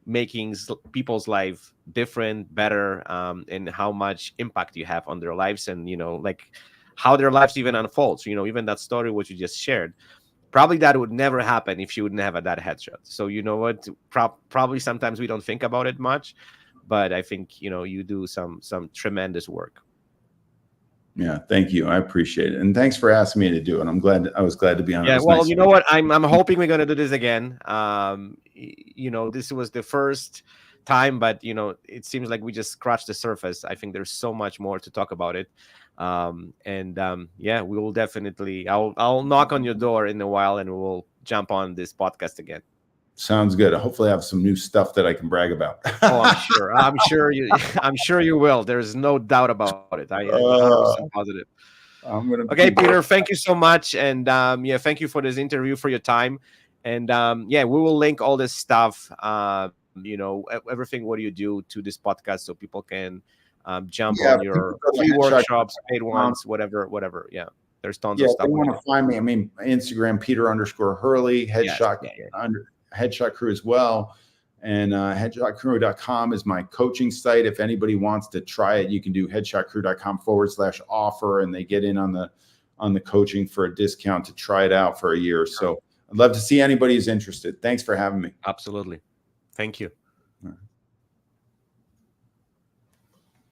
making people's life different, better, and how much impact you have on their lives, and like how their lives even unfolds. Even that story what you just shared, probably that would never happen if you wouldn't have that headshot. So you know what? Probably sometimes we don't think about it much, but I think you do some tremendous work. Yeah, thank you. I appreciate it. And thanks for asking me to do it. I was glad to be on it. It Yeah, was well, nice. you know what? I'm hoping we're gonna do this again. This was the first time, but it seems like we just scratched the surface. I think there's so much more to talk about it. Yeah, we will definitely. I'll knock on your door in a while, and we will jump on this podcast again. Sounds good. Hopefully I have some new stuff that I can brag about. Oh, I'm sure. I'm sure you. I'm sure you will. There's no doubt about it. I am 100% Uh, positive. I'm going to Okay, keep Peter, working. thank you so much. And yeah, thank you for this interview, for your time. And yeah, we will link all this stuff, everything what you do to this podcast so people can jump Yeah, on if people your go to free workshops, paid headshot.com. ones, whatever. Yeah, there's tons Yeah, of if they stuff on want there. to find me, I mean, Instagram, Peter_Hurley, Yes. Headshot, Yeah. Headshot Crew as well. And headshotcrew.com is my coaching site. If anybody wants to try it, you can do headshotcrew.com/offer, and they get in on the coaching for a discount to try it out for a year. So I'd love to see anybody who's interested. Thanks for having me. Absolutely. Thank you.